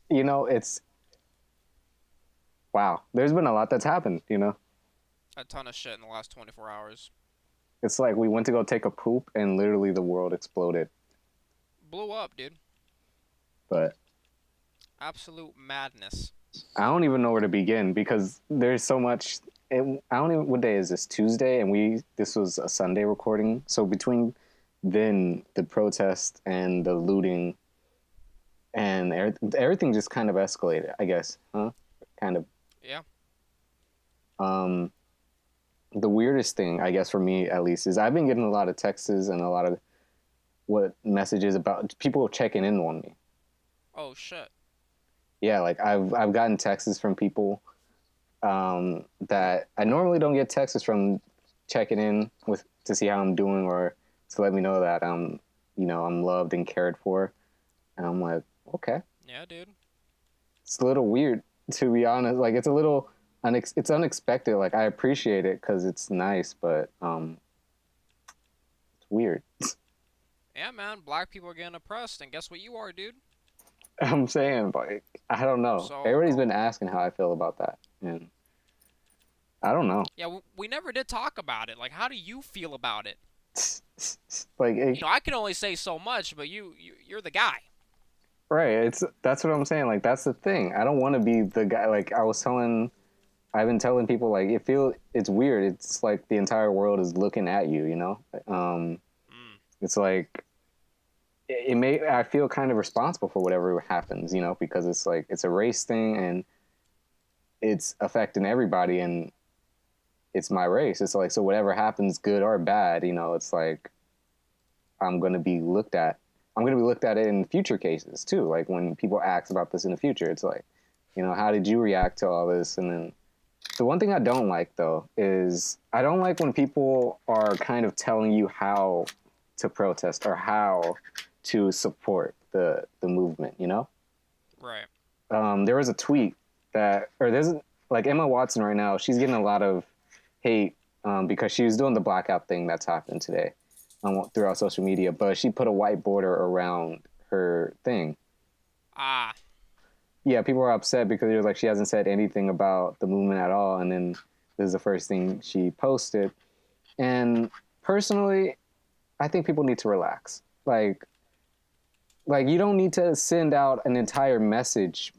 it's wow. There's been a lot that's happened. A ton of shit in the last 24 hours. It's like we went to go take a poop, and literally the world exploded. Blew up, dude. But absolute madness. I don't even know where to begin because there's so much. I don't even. What day is this? Tuesday, and this was a Sunday recording. So between then the protest and the looting and everything just kind of escalated, I guess, huh? Kind of. Yeah. The weirdest thing, I guess, for me at least, is I've been getting a lot of texts and a lot of messages about people checking in on me. Oh shit. Yeah, like I've gotten texts from people that I normally don't get texts from, checking in to see how I'm doing or to let me know that I'm loved and cared for. And I'm like, okay. Yeah, dude. It's a little weird, to be honest. Like, it's a little it's unexpected. Like, I appreciate it because it's nice, but it's weird. Yeah, man. Black people are getting oppressed, and guess what you are, dude? I'm saying, like, I don't know. So, everybody's been asking how I feel about that, and I don't know. Yeah, we never did talk about it. Like, how do you feel about it? Like, I can only say so much, but you're the guy. Right. That's what I'm saying. Like, that's the thing. I don't want to be the guy. Like, I've been telling people, like, it's weird. It's like the entire world is looking at you, It's like, I feel kind of responsible for whatever happens, because it's like, it's a race thing and it's affecting everybody and it's my race. It's like, so whatever happens, good or bad, it's like, I'm going to be looked at it in future cases too. Like when people ask about this in the future, it's like, how did you react to all this? And then the one thing I don't like though is I don't like when people are kind of telling you how to protest or how to support the movement, Right. There was a tweet there's like Emma Watson right now, she's getting a lot of hate because she was doing the blackout thing that's happened today throughout social media, but she put a white border around her thing. Ah. Yeah, people are upset because it was like she hasn't said anything about the movement at all, and then this is the first thing she posted. And personally, I think people need to relax. Like you don't need to send out an entire message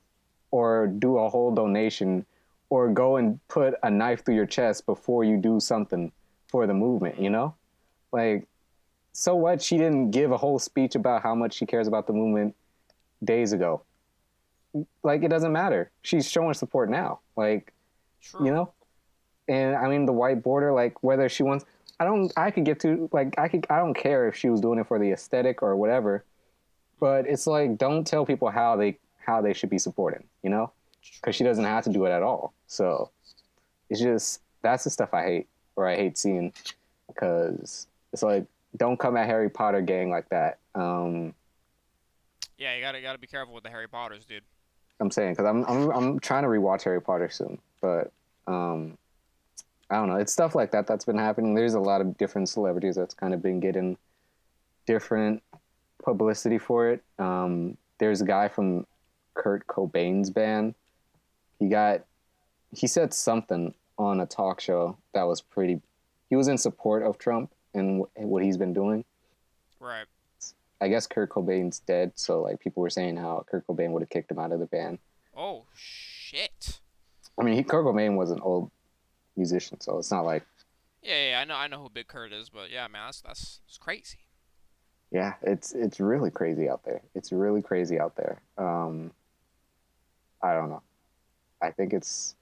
or do a whole donation or go and put a knife through your chest before you do something for the movement, Like, so what? She didn't give a whole speech about how much she cares about the movement days ago. Like, it doesn't matter. She's showing support now. Like, True. And I mean, the white border, like, whether she wants, I don't care if she was doing it for the aesthetic or whatever, but it's like, don't tell people how they should be supporting, because she doesn't have to do it at all. So it's just, that's the stuff I hate, or I hate seeing, because it's like, don't come at Harry Potter gang like that. Yeah, you gotta be careful with the Harry Potters, dude. I'm saying, because I'm trying to rewatch Harry Potter soon, but I don't know. It's stuff like that that's been happening. There's a lot of different celebrities that's kind of been getting different publicity for it. There's a guy from Kurt Cobain's band. He said something on a talk show that was he was in support of Trump and what he's been doing. Right. I guess Kurt Cobain's dead, so like people were saying how Kurt Cobain would have kicked him out of the band. Oh shit. I mean, Kurt Cobain was an old musician, so it's not like. Yeah, I know who Big Kurt is, but yeah, man, that's crazy. Yeah, it's really crazy out there. It's really crazy out there. I don't know. I think it's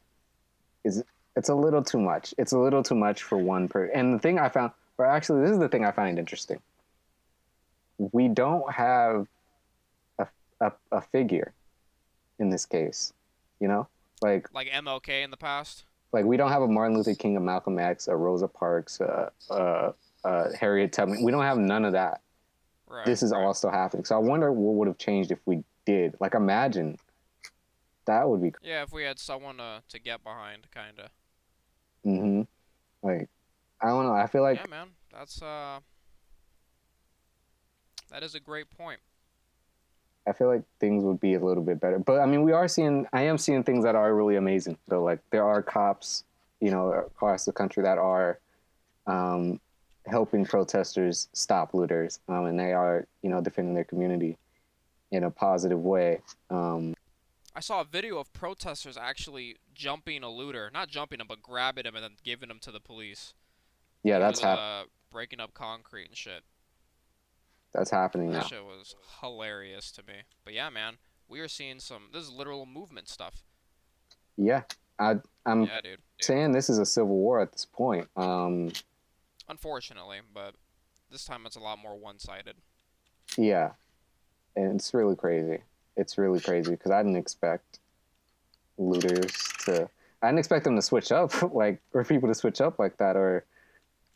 a little too much. It's a little too much for one person. And the thing I found, or actually, this is the thing I find interesting. We don't have a figure in this case, you know, like MLK in the past. Like we don't have a Martin Luther King, a Malcolm X, a Rosa Parks, Harriet Tubman. We don't have none of that. Right. This is all still happening. So I wonder what would have changed if we did. Like imagine that would be. Yeah, if we had someone to get behind, kinda. Mm-hmm. Like I don't know. I feel like yeah, man, that's that is a great point. I feel like things would be a little bit better. But I mean, I am seeing things that are really amazing though. Like there are cops, you know, across the country that are helping protesters stop looters, and they are, you know, defending their community in a positive way. I saw a video of protesters actually jumping a looter, not jumping him, but grabbing him and then giving him to the police. Yeah, He that's was breaking up concrete and shit. That's happening That now. shit was hilarious to me. But yeah, man, we are seeing this is literal movement stuff. Yeah, I'm Yeah, dude. saying this is a civil war at this point. Unfortunately, but this time it's a lot more one-sided. Yeah, and it's really crazy. It's really crazy because I didn't expect looters to. I didn't expect them to switch up, like, or people to switch up like that. Or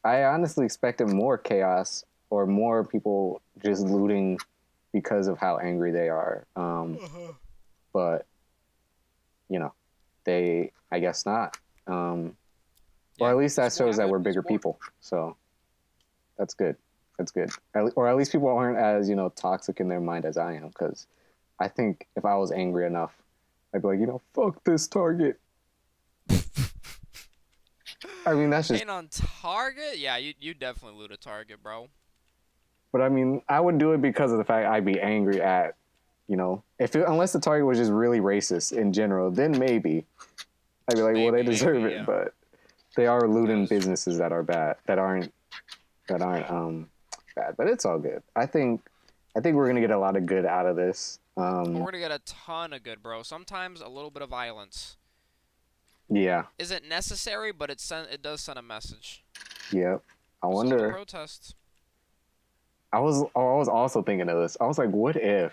I honestly expected more chaos or more people just looting because of how angry they are. But you know, I guess not. Or at least that shows that we're bigger people. So that's good. That's good. Or at least people aren't as, you know, toxic in their mind as I am. Because I think if I was angry enough, I'd be like, you know, fuck this Target. I mean, that's just. Ain't on Target? Yeah, you definitely loot a Target, bro. But I mean, I would do it because of the fact I'd be angry at, you know, unless the Target was just really racist in general, then maybe I'd be like, well, they deserve it. Yeah. But they are looting That is businesses that are bad, that aren't bad. But it's all good. I think we're gonna get a lot of good out of this. We're gonna get a ton of good, bro. Sometimes a little bit of violence Yeah. isn't necessary, but it does send a message. Yep. I So the wonder. protests. I was also thinking of this. I was like, what if,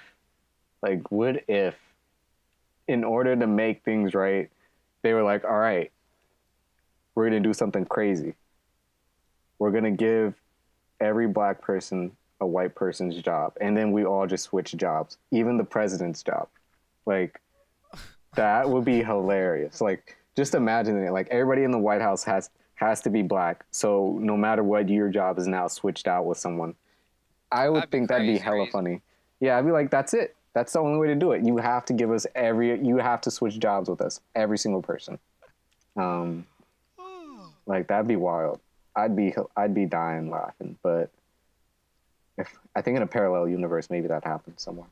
in order to make things right, they were like, all right, we're gonna do something crazy. We're gonna give every black person a white person's job, and then we all just switch jobs, even the president's job. Like, that would be hilarious. Like, just imagine it. Like, everybody in the White House has to be black, so no matter what, your job is now switched out with someone. I would think that'd be hella funny. Yeah, I'd be like, that's it. That's the only way to do it. You have to give us you have to switch jobs with us, every single person. Like, that'd be wild. I'd be dying laughing. But I think in a parallel universe, maybe that happens somewhere.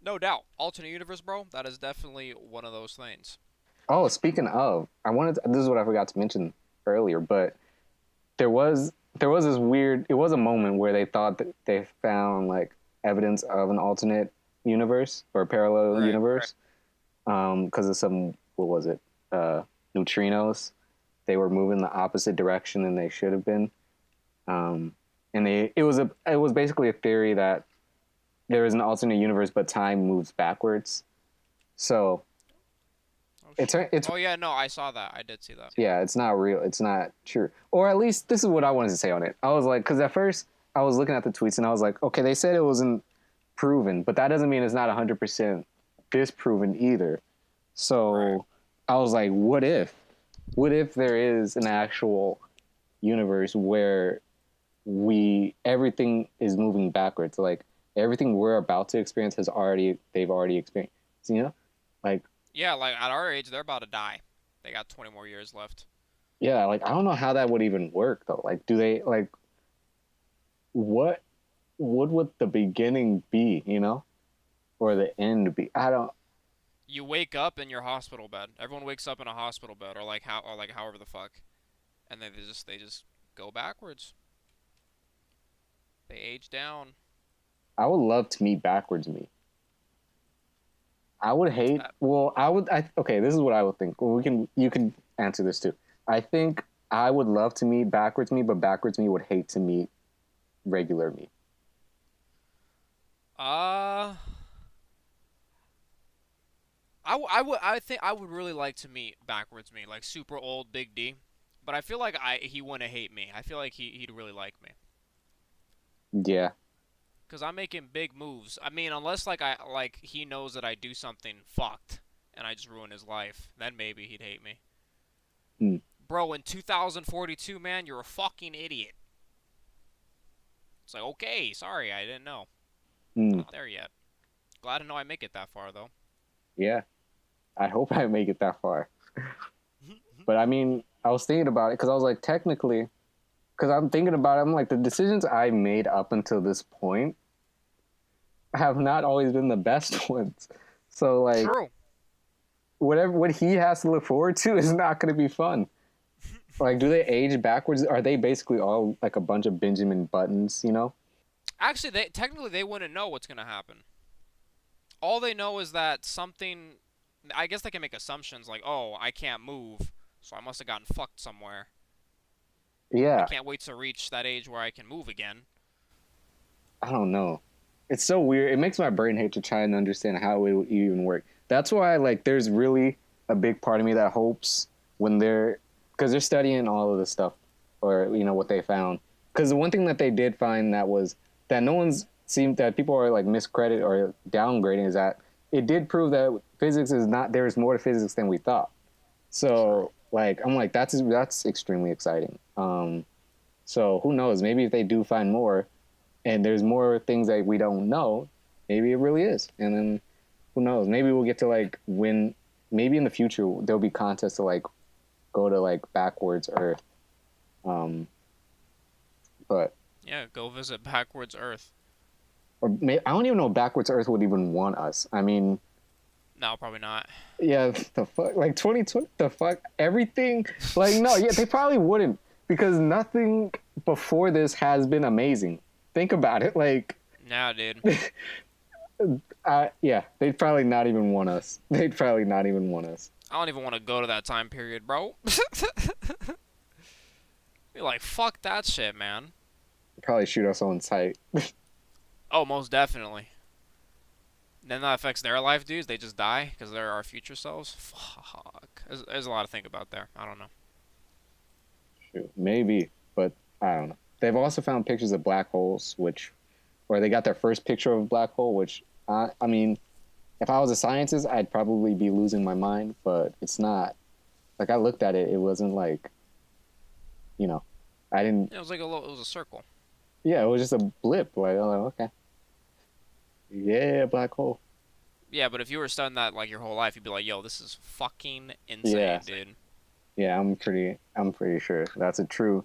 No doubt. Alternate universe, bro. That is definitely one of those things. Oh, speaking of, this is what I forgot to mention earlier, but there was this weird. It was a moment where they thought that they found like evidence of an alternate universe or parallel universe, because of some, what was it, neutrinos. They were moving the opposite direction than they should have been, and it was basically a theory that there is an alternate universe, but time moves backwards. So it's oh yeah, no, I saw that. I did see that. Yeah, it's not real. It's not true. Or at least this is what I wanted to say on it. I was like, because at first I was looking at the tweets and I was like, okay, they said it wasn't proven, but that doesn't mean it's not 100% disproven either. So I was like, what if there is an actual universe where everything is moving backwards? Like, everything we're about to experience they've already experienced, you know? Like, yeah, like at our age, they're about to die. They got 20 more years left. Yeah, like, I don't know how that would even work though. Like, do they, like, what would the beginning be, you know? Or the end be? You wake up in your hospital bed. Everyone wakes up in a hospital bed, or however the fuck, and then they just go backwards. They age down. I would love to meet backwards me. I would hate. Well, I would. Okay, this is what I would think. Well, you can answer this too. I think I would love to meet backwards me, but backwards me would hate to meet regular me. Uh, I think I would really like to meet backwards me, like super old Big D. But I feel like he wouldn't hate me. I feel like he'd really like me. Yeah, Cause I'm making big moves. I mean, unless like he knows that I do something fucked and I just ruin his life, then maybe he'd hate me. Hmm. Bro, in 2042, man, you're a fucking idiot. It's like, okay, sorry, I didn't know. Not there yet. Glad to know I make it that far though. Yeah. I hope I make it that far. But I mean, I was thinking about it because I was like, technically, because I'm thinking about it, I'm like, the decisions I made up until this point have not always been the best ones. So like, True. what he has to look forward to is not going to be fun. Like, do they age backwards? Are they basically all like a bunch of Benjamin Buttons? You know? Actually, technically they wouldn't know what's gonna happen. All they know is that something. I guess they can make assumptions like, oh, I can't move, so I must have gotten fucked somewhere. Yeah. I can't wait to reach that age where I can move again. I don't know. It's so weird. It makes my brain hate to try and understand how it would even work. That's why, like, there's really a big part of me that hopes when because they're studying all of this stuff, or you know what they found. Because the one thing that they did find that no one's seemed that people are like miscredit or downgrading is that it did prove that physics is not there's more to physics than we thought. So like I'm like that's extremely exciting. So who knows? Maybe if they do find more, and there's more things that we don't know, maybe it really is. And then who knows? Maybe we'll get to like win. Maybe in the future there'll be contests to like go to like backwards Earth. But Yeah, go visit backwards Earth. I don't even know if backwards Earth would even want us. I mean, No, probably not. yeah, the fuck, like 2020, the fuck, everything. Like no, yeah, they probably wouldn't because nothing before this has been amazing. Think about it, like. Nah, dude. Yeah, they'd probably not even want us. They'd probably not even want us. I don't even want to go to that time period, bro. You're like, fuck that shit, man. They'd probably shoot us on sight. Oh, most definitely. Then that affects their life, dudes. They just die because they're our future selves. Fuck. There's a lot to think about there. I don't know. Shoot, maybe, but I don't know. They've also found pictures of black holes, or they got their first picture of a black hole, which, I mean, if I was a scientist, I'd probably be losing my mind, but it's not. Like, I looked at it, it wasn't like, you know, I didn't. It was like it was a circle. Yeah, it was just a blip. Like, I'm like, okay. Yeah, black hole. Yeah, but if you were studying that like your whole life, you'd be like, yo, this is fucking insane, dude. Yeah, I'm pretty sure that's a true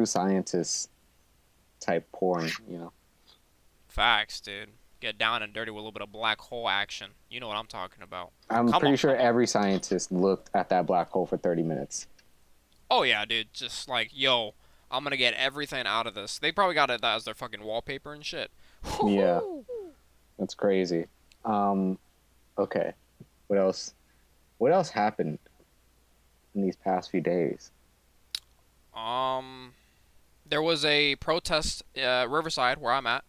scientist type porn, you know. Facts, dude. Get down and dirty with a little bit of black hole action. You know what I'm talking about. I'm pretty sure every scientist looked at that black hole for 30 minutes. Oh yeah, dude. Just like, yo, I'm gonna get everything out of this. They probably got it as their fucking wallpaper and shit. Yeah, that's crazy. Okay, what else? What else happened in these past few days? There was a protest, Riverside, where I'm at,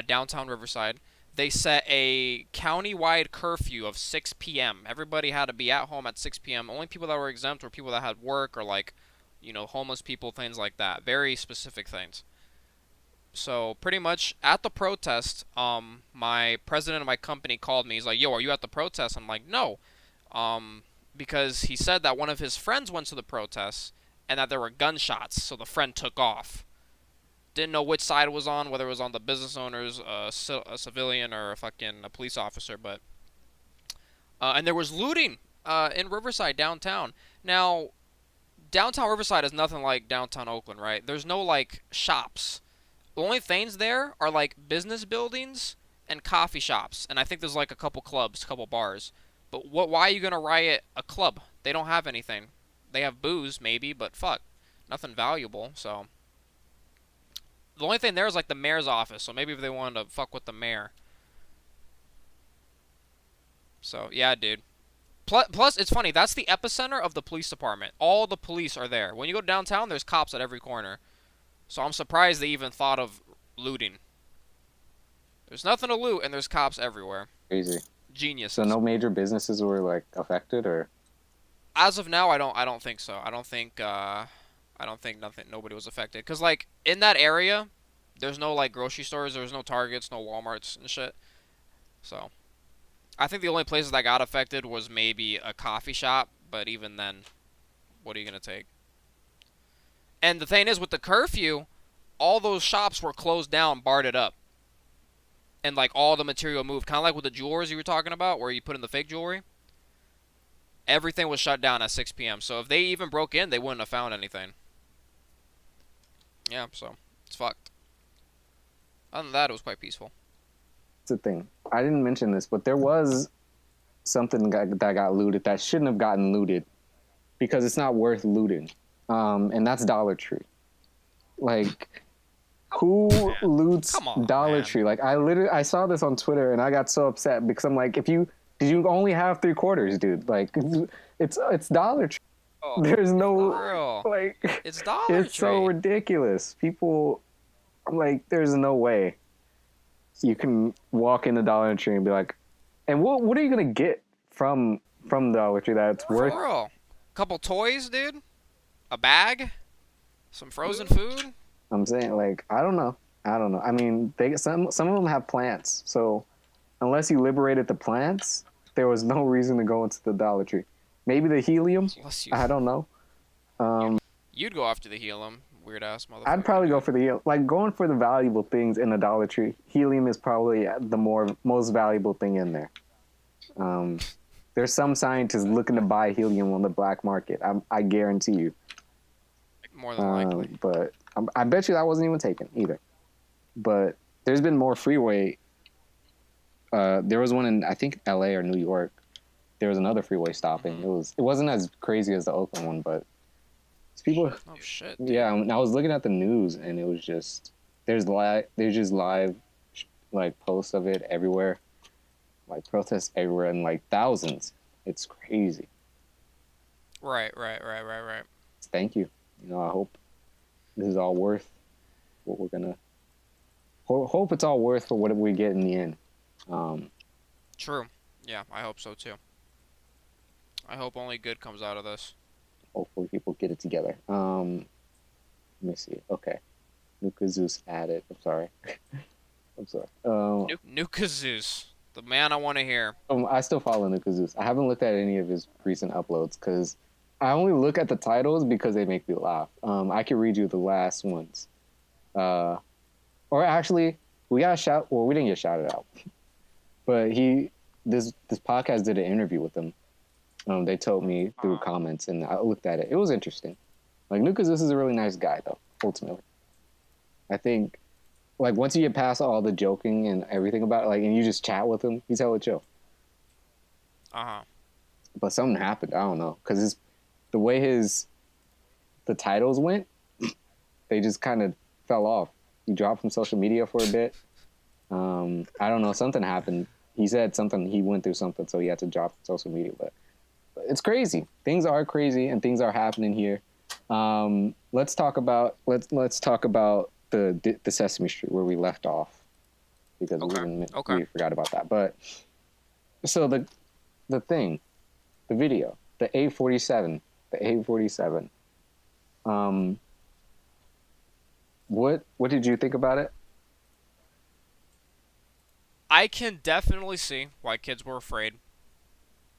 downtown Riverside. They set a county-wide curfew of 6 p.m. Everybody had to be at home at 6 p.m. Only people that were exempt were people that had work or like, you know, homeless people, things like that. Very specific things. So pretty much at the protest, my president of my company called me. He's like, "Yo, are you at the protest?" I'm like, "No," because he said that one of his friends went to the protest and that there were gunshots, so the friend took off. Didn't know which side it was on, whether it was on the business owners, a civilian, or a police officer, but and there was looting in Riverside downtown. Now, downtown Riverside is nothing like downtown Oakland, right? There's no like shops. The only things there are like business buildings and coffee shops, and I think there's like a couple clubs, a couple bars. But why are you gonna riot a club? They don't have anything. They have booze maybe, but fuck, nothing valuable. So the only thing there is like the mayor's office. So maybe if they wanted to fuck with the mayor. So yeah, dude. Plus, it's funny. That's the epicenter of the police department. All the police are there. When you go downtown, there's cops at every corner. So I'm surprised they even thought of looting. There's nothing to loot, and there's cops everywhere. Crazy. Geniuses. So no major businesses were like affected, or As of now, I don't think so. I don't think nobody was affected. Cause like in that area, there's no like grocery stores, there's no Targets, no WalMarts and shit. So I think the only places that got affected was maybe a coffee shop, but even then, what are you gonna take? And the thing is, with the curfew, all those shops were closed down, barred up, and like all the material moved. Kind of like with the jewelers you were talking about, where you put in the fake jewelry. Everything was shut down at 6 p.m. So if they even broke in, they wouldn't have found anything. Yeah, so it's fucked. Other than that, it was quite peaceful. it's a thing. I didn't mention this, but there was something that got looted that shouldn't have gotten looted because it's not worth looting, and that's Dollar Tree. Like, who loots Dollar man. Tree? Like, I saw this on Twitter and I got so upset because I'm like, did you only have 3/4, dude? Like, it's Dollar Tree. Oh, There's no real. like, It's Dollar Tree. it's so ridiculous. People, like, there's no way you can walk into Dollar Tree and be like, and what are you gonna get from Dollar Tree that's worth? For real. Couple toys, dude. A bag. Some frozen food. I'm saying, like, I don't know. I mean, some of them have plants, so unless you liberated the plants, there was no reason to go into the Dollar Tree. Maybe the helium. I don't know. You'd go after the helium, weird ass motherfucker. I'd probably go for the helium. Like, going for the valuable things in the Dollar Tree. Helium is probably the most valuable thing in there. There's some scientists looking to buy helium on the black market. I guarantee you. More than likely. But I bet you that wasn't even taken either. But there's been more freeway. There was one in, I think, L.A. or New York. There was another freeway stopping. It wasn't as crazy as the Oakland one, but people. Oh shit. Dude. Yeah, and I was looking at the news, and it was just there's just live like posts of it everywhere, like protests everywhere, and like thousands. It's crazy. Right. Thank you. I hope this is all worth what we're gonna. Hope it's all worth for what we get in the end. True. Yeah, I hope so too. I hope only good comes out of this. Hopefully people get it together. Let me see. Okay. Nuka Zeus added. I'm sorry. Nuka Zeus, the man I want to hear. I still follow Nuka Zeus. I haven't looked at any of his recent uploads because I only look at the titles because they make me laugh. I can read you the last ones. Or actually, we got a shout. Well, we didn't get shouted out, but this podcast did an interview with him. They told me through comments, and I looked at it. It was interesting. Like, Nuka Zeus is a really nice guy, though. Ultimately, I think, like, once you get past all the joking and everything about it, like, and you just chat with him, he's hella chill. But something happened. I don't know, because the way the titles went, they just kind of fell off. He dropped from social media for a bit. I don't know. Something happened. He said something. He went through something, so he had to drop from social media. But it's crazy. Things are crazy, and things are happening here. Let's talk about the Sesame Street where we left off, because we forgot about that. But so the video, the A47. What did you think about it? I can definitely see why kids were afraid.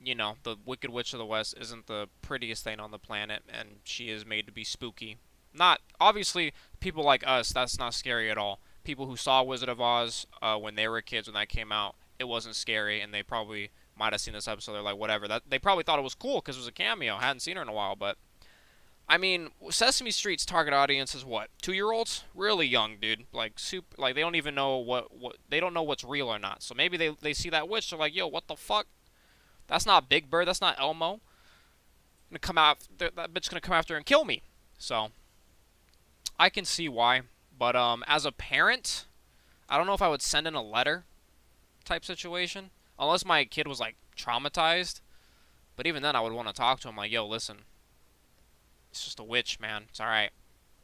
The Wicked Witch of the West isn't the prettiest thing on the planet, and she is made to be spooky. Not, obviously, people like us, that's not scary at all. People who saw Wizard of Oz when they were kids, when that came out, it wasn't scary, and they probably might have seen this episode, they're like, whatever. They probably thought it was cool because it was a cameo. Hadn't seen her in a while, but I mean, Sesame Street's target audience is what? 2-year-olds? Really young, dude. Like, they don't even know what they don't know what's real or not. So maybe they see that witch, they're like, yo, what the fuck? That's not Big Bird, that's not Elmo. That bitch gonna come after and kill me. So I can see why. But as a parent, I don't know if I would send in a letter type situation. Unless my kid was like traumatized. But even then, I would want to talk to him like, yo, listen, it's just a witch, man. It's all right.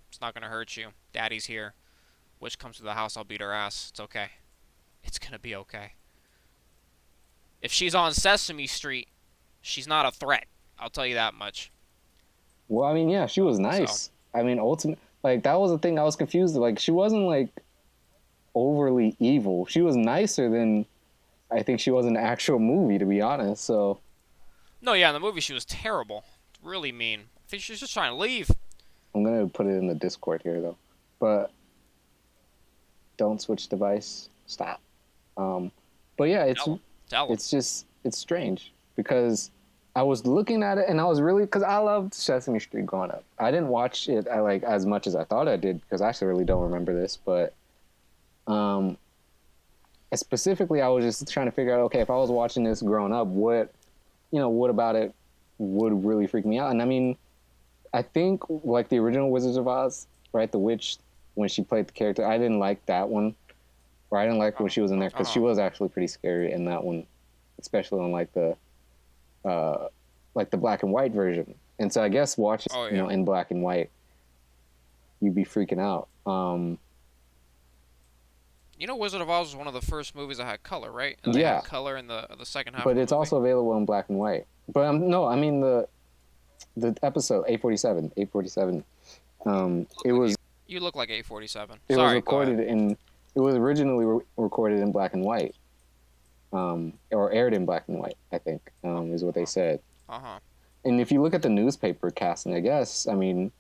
It's not gonna hurt you. Daddy's here. Witch comes to the house, I'll beat her ass. It's okay. It's gonna be okay. If she's on Sesame Street, she's not a threat. I'll tell you that much. Well, I mean, yeah, she was nice. So. I mean, like, that was the thing I was confused. Like, she wasn't, like, overly evil. She was nicer than I think she was in the actual movie, to be honest, so. No, yeah, in the movie she was terrible. Really mean. I think she was just trying to leave. I'm gonna put it in the Discord here, though. But don't switch device. Stop. But yeah, it's strange because I was looking at it and I was really, because I loved Sesame Street growing up. I didn't watch it like as much as I thought I did because I actually really don't remember this, but specifically I was just trying to figure out, okay, if I was watching this growing up, what about it would really freak me out? And I mean, I think like the original Wizards of Oz, right, the witch, when she played the character, I didn't like that one. Or I didn't like when she was in there because she was actually pretty scary in that one, especially on like the black and white version. And so I guess watching in black and white, you'd be freaking out. Wizard of Oz was one of the first movies that had color, right? And they had color in the second half. But it's also available in black and white. But no, I mean the episode 847. It was. You look like 847. It was recorded in. It was originally recorded in black and white, or aired in black and white. I think is what they said. And if you look at the newspaper casting, I guess, I mean,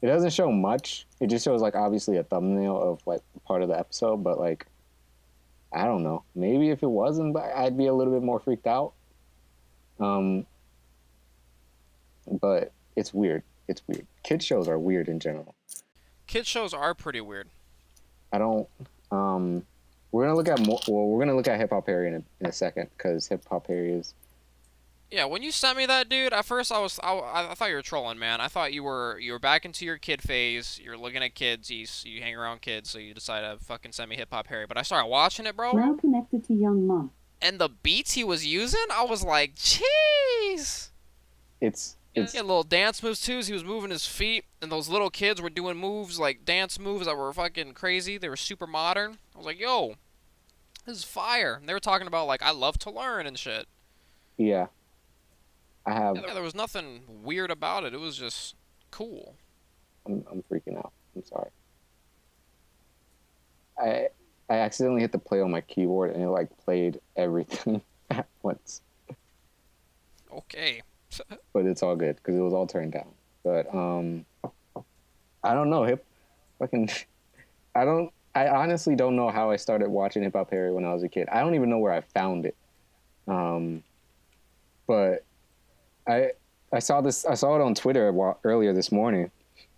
it doesn't show much. It just shows like obviously a thumbnail of like part of the episode, but like, I don't know. Maybe if it wasn't, I'd be a little bit more freaked out. But it's weird. It's weird. Kids shows are weird in general. Kids shows are pretty weird. I don't. We're gonna look at more. Well, we're gonna look at HipHop Harry in a second because HipHop Harry is. Yeah, when you sent me that, dude, at first I thought you were trolling, man. I thought you were back into your kid phase. You're looking at kids. You hang around kids, so you decided to fucking send me HipHop Harry. But I started watching it, bro. Now connected to young mom. And the beats he was using, I was like, jeez. It's he had little dance moves too. He was moving his feet, and those little kids were doing moves like dance moves that were fucking crazy. They were super modern. I was like, yo, this is fire. And they were talking about like I love to learn and shit. Yeah. I have. Yeah, there was nothing weird about it. It was just cool. I'm freaking out. I'm sorry. I accidentally hit the play on my keyboard and it like played everything at once. Okay. But it's all good because it was all turned down. But I don't know. I honestly don't know how I started watching HipHop Harry when I was a kid. I don't even know where I found it. But I saw it on Twitter earlier this morning,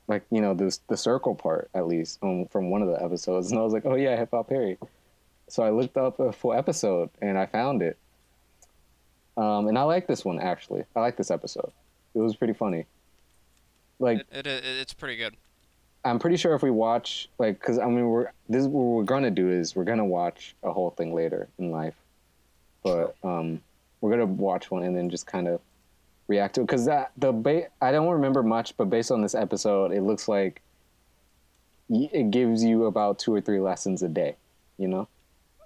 like, you know, the circle part at least from one of the episodes, and I was like, oh yeah, HipHop Harry. So I looked up a full episode and I found it. And I like this one actually. I like this episode. It was pretty funny. Like it's pretty good. I'm pretty sure if we watch, like, because I mean what we're gonna do is we're gonna watch a whole thing later in life, but we're gonna watch one and then just kind of react to it because I don't remember much, but based on this episode, it looks like it gives you about 2 or 3 lessons a day, you know?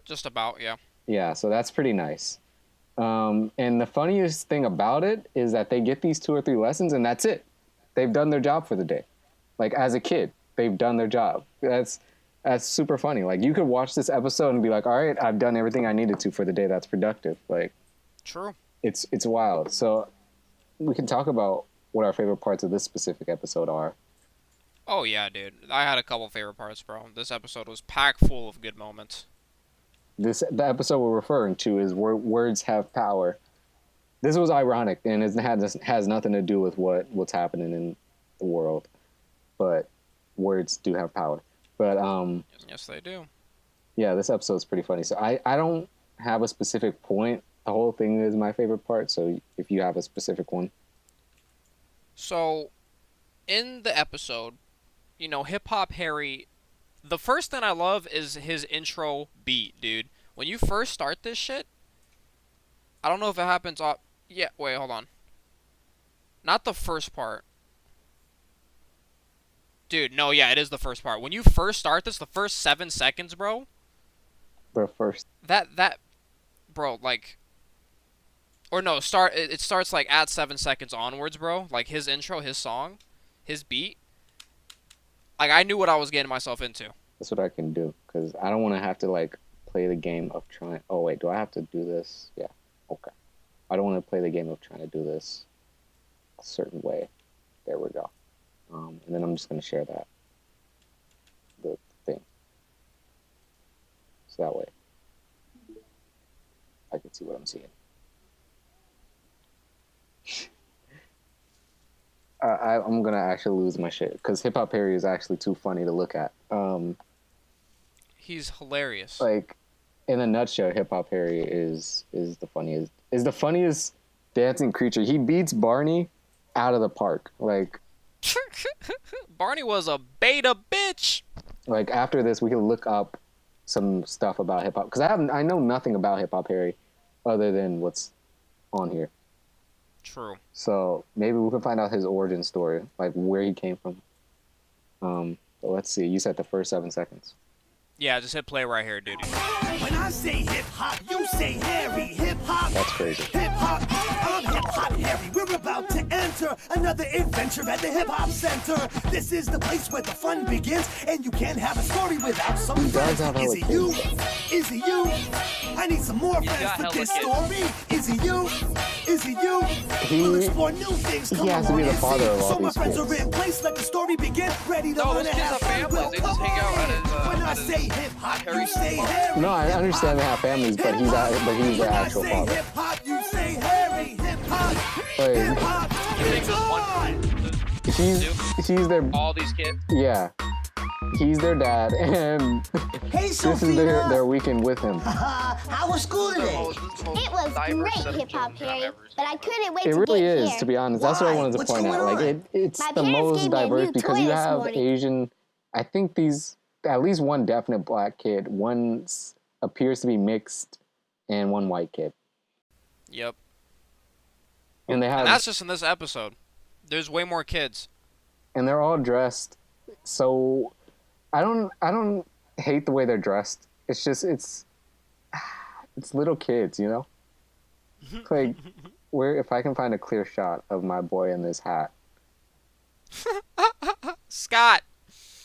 Just about, yeah. Yeah, so that's pretty nice. And the funniest thing about it is that they get these 2 or 3 lessons and that's it. They've done their job for the day. Like, as a kid, they've done their job. That's super funny. Like, you could watch this episode and be like, all right, I've done everything I needed to for the day. That's productive. Like, true. It's wild. So we can talk about what our favorite parts of this specific episode are. Oh, yeah, dude. I had a couple favorite parts, bro. This episode was packed full of good moments. The episode we're referring to is Words Have Power. This was ironic, and it has nothing to do with what's happening in the world. But words do have power. But yes, they do. Yeah, this episode's pretty funny. So I don't have a specific point. The whole thing is my favorite part. So if you have a specific one. So, in the episode, you know, HipHop Harry, the first thing I love is his intro beat, dude. When you first start this shit, I don't know if it happens off. Yeah, wait, hold on. Not the first part. Dude, no, yeah, it is the first part. When you first start this, the first 7 seconds, bro. The first. Bro, like. Or no, it starts like at 7 seconds onwards, bro. Like his intro, his song, his beat. Like I knew what I was getting myself into. That's what I can do, because I don't want to have to like play the game of trying. Oh wait, do I have to do this? Yeah, okay. I don't want to play the game of trying to do this a certain way. There we go. And then I'm just gonna share the thing, so that way I can see what I'm seeing. I'm gonna actually lose my shit because HipHop Harry is actually too funny to look at. He's hilarious. Like, in a nutshell, HipHop Harry is the funniest dancing creature. He beats Barney out of the park. Like, Barney was a beta bitch. Like after this, we can look up some stuff about hip hop because I know nothing about HipHop Harry other than what's on here. True. So maybe we can find out his origin story, like where he came from. But let's see. You said the first 7 seconds. Yeah, just hit play right here, dude. When I say hip hop, you say Harry. Hip hop. That's crazy. Hip hop. I'm HipHop Harry. We're about to enter another adventure at the Hip Hop Center. This is the place where the fun begins, and you can't have a story without some friends. Is it you? Is it you? I need some more friends for this story. Is it you? Is it you? We'll explore new things. He has to be the father of all so my these friends kids. are in place. Let the story begin. Ready to learn and have fun. Well, They just hang out at his. when I say hip hop, you say Harry. No, I understand they have families, but he's the actual When I say father. hip hop, you say Harry. Hip hop. Like, Hip hop. he's their All these kids. yeah. He's their dad, and Hey, this is Sophia. their weekend with him. How was school today? It was great, HipHop Harry, but I couldn't wait It to really get is, here. to be honest. That's what I Why? wanted to What's point out. going Like on? it's My the parents most gave me a diverse new because toy you this have morning. Asian. I think these at least one definite black kid, one appears to be mixed, and one white kid. Yep. And they have, And that's just in this episode. There's way more kids. and they're all dressed. So, I don't hate the way they're dressed. It's just it's little kids, you know. Like, where if I can find a clear shot of my boy in this hat. Scott.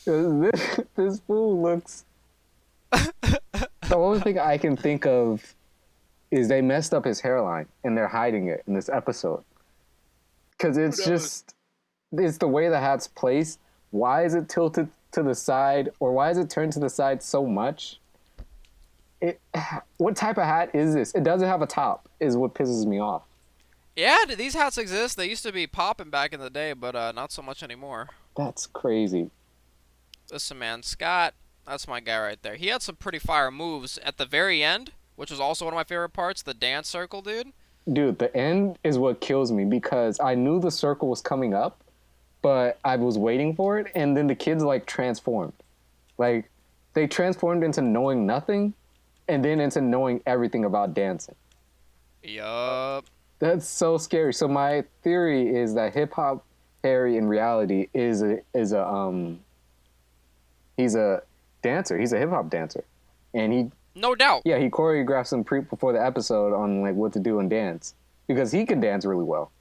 This fool looks. The only thing I can think of is they messed up his hairline and they're hiding it in this episode. Because it's the way the hat's placed. Why is it tilted to the side, or why is it turned to the side so much? What type of hat is this? It doesn't have a top, is what pisses me off. Yeah, these hats exist. They used to be popping back in the day, but not so much anymore. That's crazy. Listen, man, Scott, that's my guy right there. He had some pretty fire moves at the very end, which was also one of my favorite parts, the dance circle, dude. Dude, the end is what kills me because I knew the circle was coming up, but I was waiting for it, and then the kids, like, transformed. Like, they transformed into knowing nothing, and then into knowing everything about dancing. Yup. That's so scary. So my theory is that HipHop Harry in reality is a he's a dancer. He's a hip hop dancer, and he No doubt. he choreographed some before the episode on like what to do and dance because he can dance really well.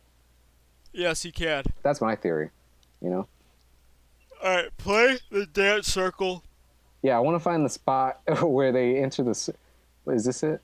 Yes, he can. That's my theory. You know. All right, play the dance circle. Yeah, I want to find the spot where they enter the. Is this it?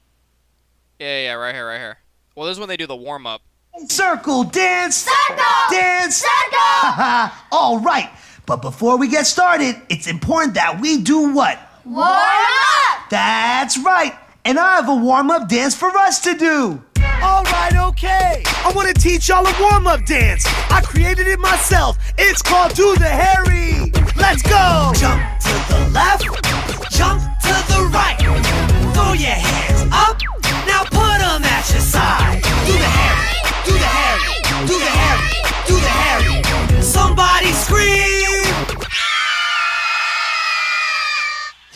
Yeah, right here. Well, this is when they do the warm up. Circle dance. Circle! Dance. Circle! All right. But before we get started, it's important that we do what? Warm up! That's right. And I have a warm-up dance for us to do. All right, okay. I want to teach y'all a warm-up dance. I created it myself. It's called Do the Harry. Let's go. Jump to the left. Jump to the right. Throw your hands up. Now put them at your side. Do the Harry. Do the Harry. Do the Harry. Do the Harry. Somebody scream.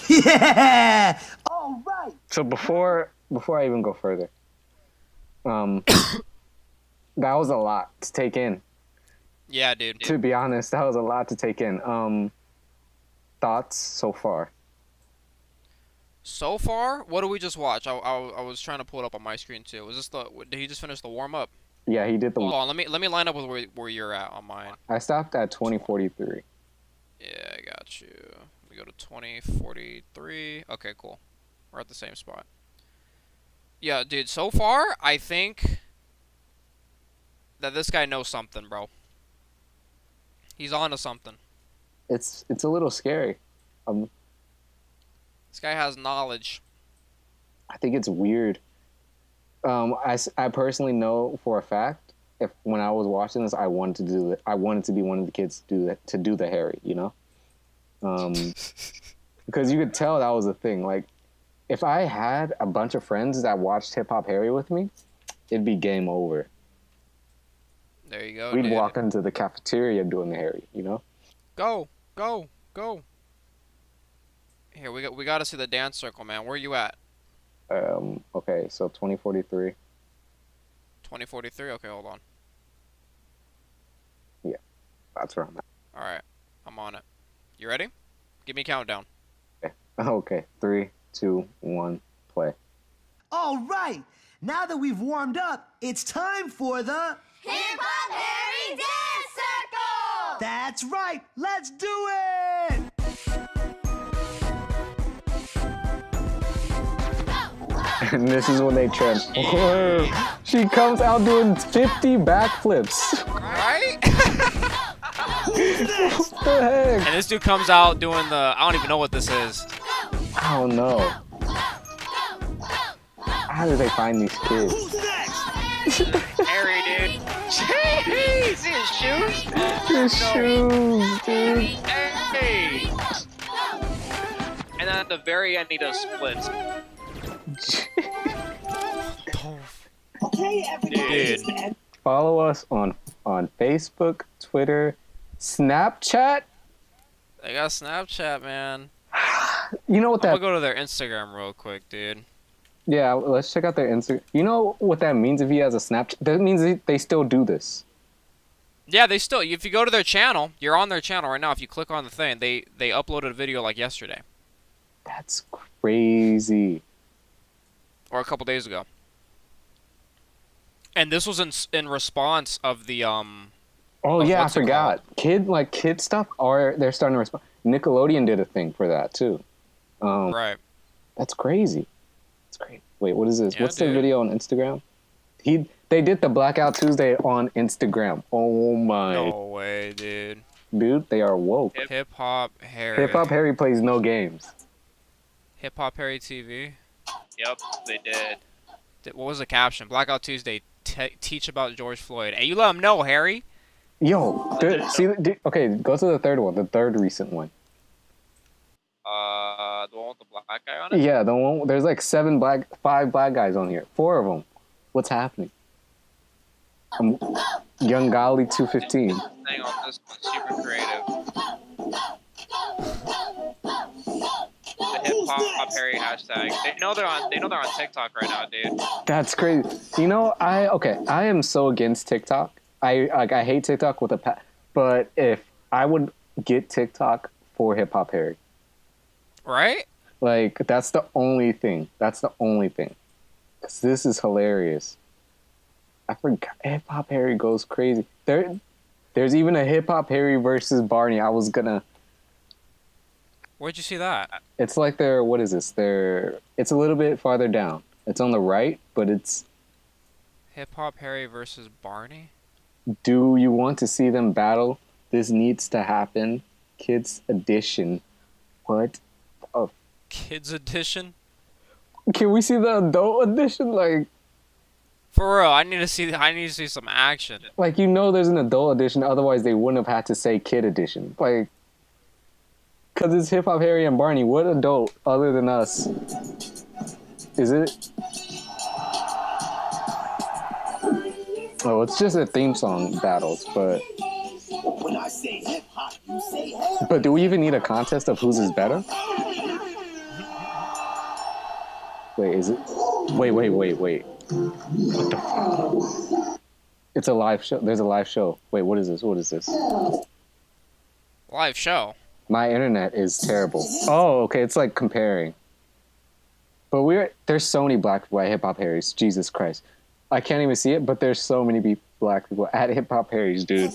Yeah. All right. So before I even go further, Um, that was a lot to take in. Yeah, dude. To be honest, that was a lot to take in. Thoughts so far? So far, what did we just watch? I was trying to pull it up on my screen too. Was this did he just finish the warm up? Yeah, he did the. Hold on, let me line up with where you're at on mine. I stopped at 2043. Yeah, I got you. We go to 2043. Okay, cool. We're at the same spot. Yeah, dude. So far, I think that this guy knows something, bro. He's on to something. It's a little scary. This guy has knowledge. I think it's weird. I personally know for a fact if when I was watching this, I wanted to do it. I wanted to be one of the kids to do the Harry, you know, because you could tell that was a thing. Like, if I had a bunch of friends that watched HipHop Harry with me, it'd be game over. There you go. We'd dude. walk into the cafeteria doing the Harry, you know. Go. Here we got to see the dance circle, man. Where you at? Okay, so 2043. 2043. Okay, hold on. Yeah, that's where I'm at. All right, I'm on it. You ready? Give me a countdown. Okay, 3, 2, 1, play. All right, now that we've warmed up, it's time for the HipHop Harry Dance Circle! That's right, let's do it! And this is when they transform. She comes out doing 50 backflips. Right? What the heck? And this dude comes out doing the. I don't even know what this is. I don't know. How do they find these kids? Who's next? Harry, dude. Jeez, see his shoes? His shoes, dude. Hey. And then at the very end, he does splits. Okay, everybody. Dude. Follow us on Facebook, Twitter, Snapchat. They got Snapchat, man. You know what I'm that? gonna go to their Instagram real quick, dude. Yeah, let's check out their Instagram. You know what that means if he has a Snapchat? That means they still do this. Yeah, they still. If you go to their channel, you're on their channel right now. If you click on the thing, they uploaded a video like yesterday That's crazy. or a couple days ago. And this was in response of the Oh Of yeah, I what's it forgot. Kid stuff they're starting to respond. Nickelodeon did a thing for that too. right. That's crazy. That's crazy. Wait, what is this? Yeah, What's the dude. video on Instagram? They did the Blackout Tuesday on Instagram. Oh my No way, dude. dude, they are woke. Hip Hop Harry. Hip Hop Harry plays no games. Hip Hop Harry TV. Yep, they did. What was the caption? Blackout Tuesday. Teach about George Floyd. And you let them know, Harry. Yo, okay, go to the third one, the third recent one. The one with the black guy on it. Yeah, the one. There's like 5 black guys on here. 4 of them. What's happening? Young Gali 215. Hang on, this one's super creative. The Hip Hop Harry hashtag. They know they're on TikTok right now, dude. That's crazy. You know, I am so against TikTok. I hate TikTok with a but if I would get TikTok for Hip Hop Harry. Right? Like, that's the only thing. That's the only thing. Because this is hilarious. I forgot. Hip Hop Harry goes crazy. There's even a Hip Hop Harry versus Barney. Where'd you see that? It's like what is this? It's a little bit farther down. It's on the right, but it's... Hip Hop Harry versus Barney? Do you want to see them battle? This needs to happen. Kids edition. What? Kids edition? Can we see the adult edition? Like, For real, I need to see some action. there's an adult edition. Otherwise, they wouldn't have had to say kid edition. Like, because it's Hip Hop Harry and Barney. What adult other than us is it? Oh, it's just a theme song battles, but. When I say hip hop, you say hip. But do we even need a contest of whose is better? Wait, is it? Wait. What the fuck? It's a live show. There's a live show. Wait, what is this? What is this? Live show. My internet is terrible. Oh, okay. It's like comparing. But there's so many black people at HipHop Harry's. Jesus Christ. I can't even see it, but there's so many black people at HipHop Harry's, dude.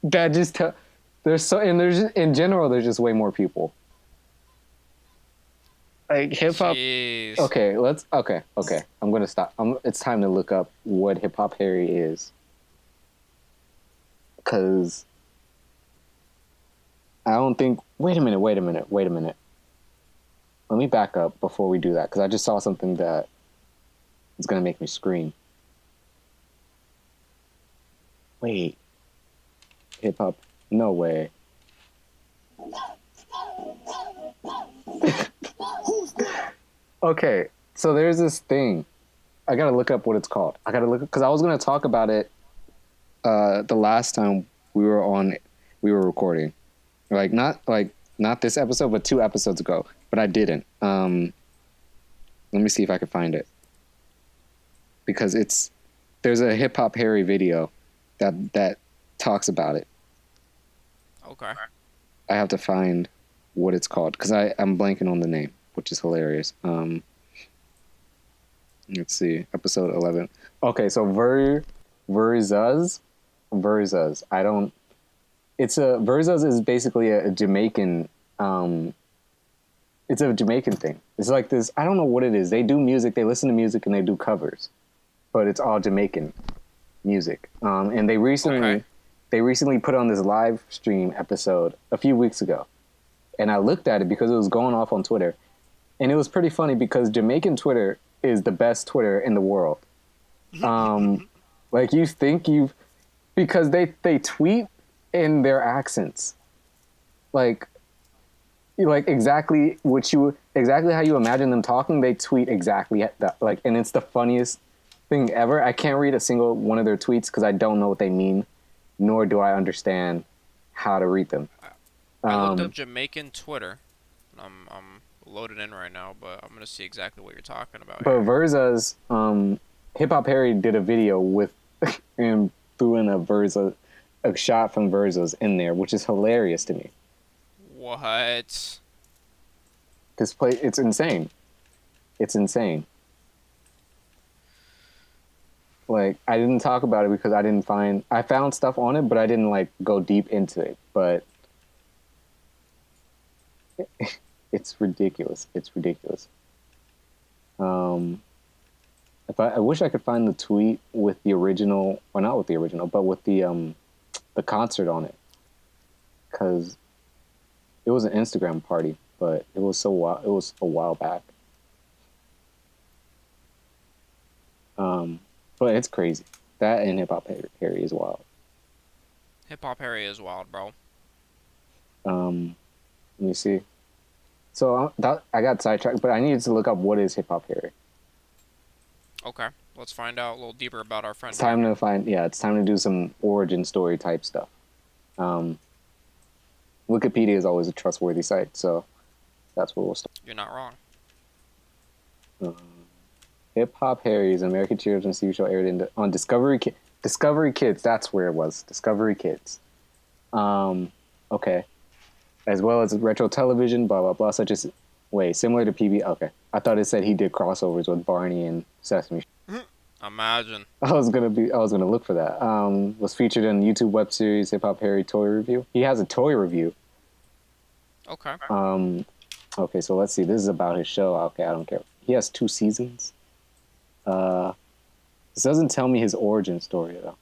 That just in general there's just way more people. Like hip hop. Okay, okay. I'm gonna stop. It's time to look up what HipHop Harry is, cause I don't think. Wait a minute. Let me back up before we do that, cause I just saw something that is gonna make me scream. Wait, hip hop? No way. Okay, so there's this thing. I gotta look up what it's called. I gotta look, because I was gonna talk about it the last time we were recording, not this episode, but 2 episodes ago. But I didn't. Let me see if I can find it, because there's a Hip Hop Harry video that talks about it. Okay. I have to find what it's called, because I'm blanking on the name, which is hilarious. Let's see, episode 11. Okay, so Verzuz. Verzuz is basically a Jamaican. It's a Jamaican thing. It's like this. I don't know what it is. They do music. They listen to music and they do covers, but it's all Jamaican music. And they recently put on this live stream episode a few weeks ago, and I looked at it because it was going off on Twitter, and it was pretty funny because Jamaican Twitter is the best Twitter in the world. Like because they tweet in their accents, like exactly how you imagine them talking. They tweet exactly that, like, and it's the funniest thing ever. I can't read a single one of their tweets because I don't know what they mean, nor do I understand how to read them. I looked up Jamaican Twitter. I'm loaded in right now, but I'm gonna see exactly what you're talking about. But Verzuz, Hip Hop Harry did a video with and threw in a shot from Verzuz in there, which is hilarious to me. What? It's insane. It's insane. Like, I didn't talk about it because I found stuff on it, but I didn't like go deep into it. But it's ridiculous. It's ridiculous. I wish I could find the tweet with the original, or not with the original, but with the concert on it, because it was an Instagram party, but it was a while back. But it's crazy. That and Hip Hop Harry is wild. Hip Hop Harry is wild, bro. Let me see. So I got sidetracked, but I needed to look up what is Hip Hop Harry. Okay, let's find out a little deeper about our friend. It's time to do some origin story type stuff. Wikipedia is always a trustworthy site, so that's where we'll start. You're not wrong. Hip Hop Harry is an American children's TV show aired on Discovery Kids. That's where it was. Discovery Kids. Okay. As well as retro television, blah blah blah, such as similar to PB. Okay, I thought it said he did crossovers with Barney and Sesame. Imagine. I was gonna look for that. Was featured in the YouTube web series Hip Hop Harry Toy Review. He has a toy review. Okay. Okay, so let's see. This is about his show. Okay, I don't care. He has 2 seasons. This doesn't tell me his origin story though.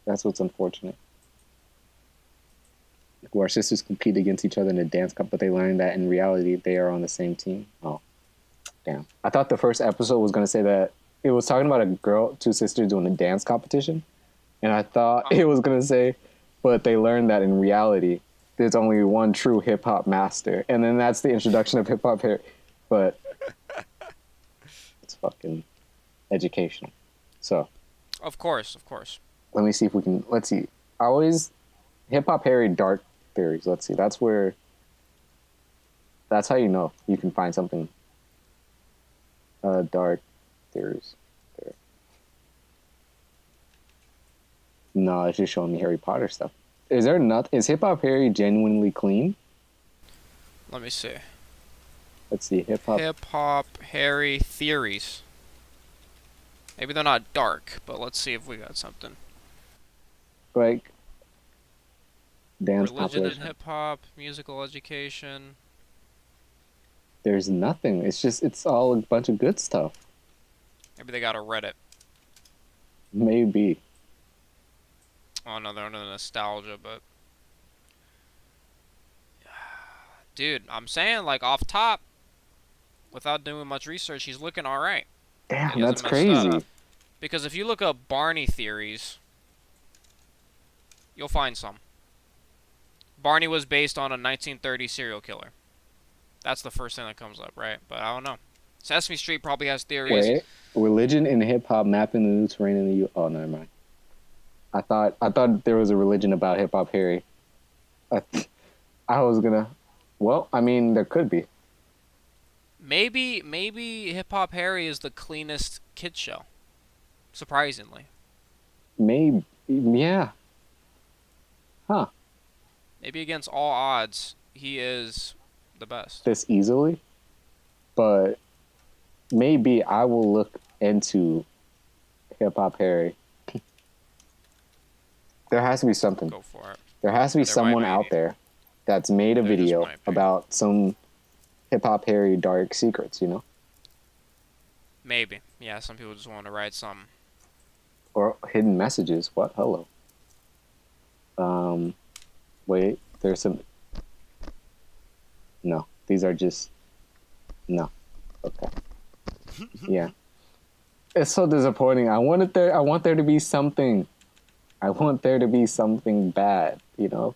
That's what's unfortunate. Where sisters compete against each other in a dance cup, but they learn that in reality they are on the same team. Oh, damn. I thought the first episode was going to say that it was talking about 2 sisters doing a dance competition. And I thought it was going to say, but they learned that in reality there's only one true hip-hop master. And then that's the introduction of Hip Hop Harry. But it's fucking educational. So. Of course. Let me see if we can, let's see. Hip Hop Harry Dark Theories. Let's see. That's how you know you can find something Dark theories. There. No, it's just showing me Harry Potter stuff. Is there not? Is Hip Hop Harry genuinely clean? Let me see. Let's see. Hip Hop Harry theories. Maybe they're not dark, but let's see if we got something. Like dance Religion population. and hip hop, musical education. There's nothing. It's all a bunch of good stuff. Maybe they got a Reddit. Maybe. Oh no, they're under nostalgia, but dude, I'm saying like off top, without doing much research, he's looking all right. Damn, that's crazy. Because if you look up Barney theories, you'll find some. Barney was based on a 1930 serial killer. That's the first thing that comes up, right? But I don't know. Sesame Street probably has theories. Wait, religion and hip hop mapping the new terrain in the U. Oh, never mind. I thought there was a religion about Hip Hop Harry. I was gonna. Well, I mean, there could be. Maybe Hip Hop Harry is the cleanest kid show. Surprisingly. Maybe, yeah. Huh. Maybe against all odds, he is the best. This easily, but maybe I will look into Hip Hop Harry. There has to be something. Go for it. There has to be someone out there that's made a video about some Hip Hop Harry dark secrets, you know? Maybe. Yeah, some people just want to write some. Or hidden messages. What? Hello. Wait, there's some. No, these are just. No. Okay. Yeah. It's so disappointing. I want there to be something. I want there to be something bad, you know?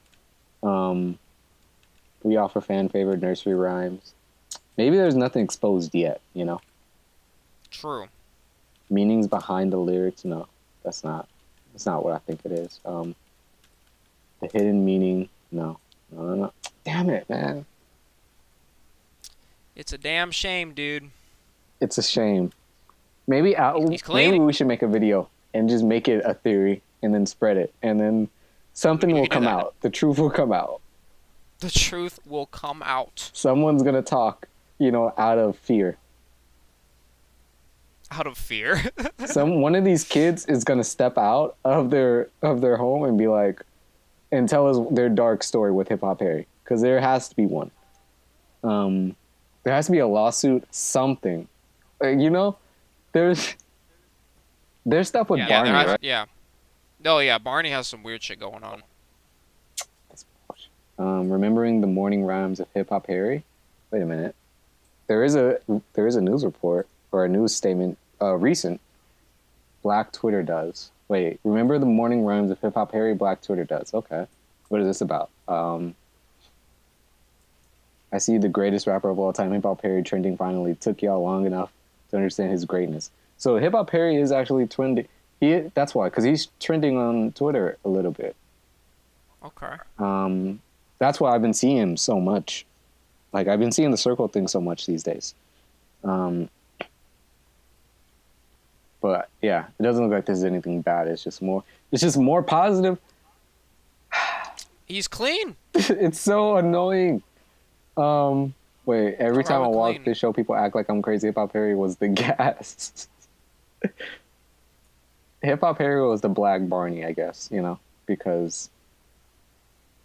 We offer fan favorite nursery rhymes. Maybe there's nothing exposed yet, you know? True. Meanings behind the lyrics, no. That's not what I think it is. The hidden meaning, no. No. Damn it, man. It's a damn shame, dude. It's a shame. Maybe we should make a video and just make it a theory and then spread it. And then something will come out. The truth will come out. The truth will come out. Someone's going to talk, you know, out of fear. Out of fear? One of these kids is going to step out of their home and be like, and tell us their dark story with Hip Hop Harry. Because there has to be one. There has to be a lawsuit, something. You know, there's stuff with Barney, right? Yeah. Oh, yeah, Barney has some weird shit going on. Remembering the morning rhymes of Hip Hop Harry? Wait a minute. There is a news report or a news statement, recent. Black Twitter does. Wait, remember the morning rhymes of Hip Hop Harry? Black Twitter does. Okay. What is this about? I see the greatest rapper of all time, Hip Hop Harry, trending finally. Took y'all long enough to understand his greatness. So Hip Hop Harry is actually trending. That's why, because he's trending on Twitter a little bit. Okay. That's why I've been seeing him so much. Like, I've been seeing the circle thing so much these days. But yeah, it doesn't look like there's anything bad. It's just more positive. He's clean. It's so annoying. Wait, every time I walk this show, people act like I'm crazy. Hip Hop Harry was the gas. Hip Hop Harry was the Black Barney, I guess, you know, because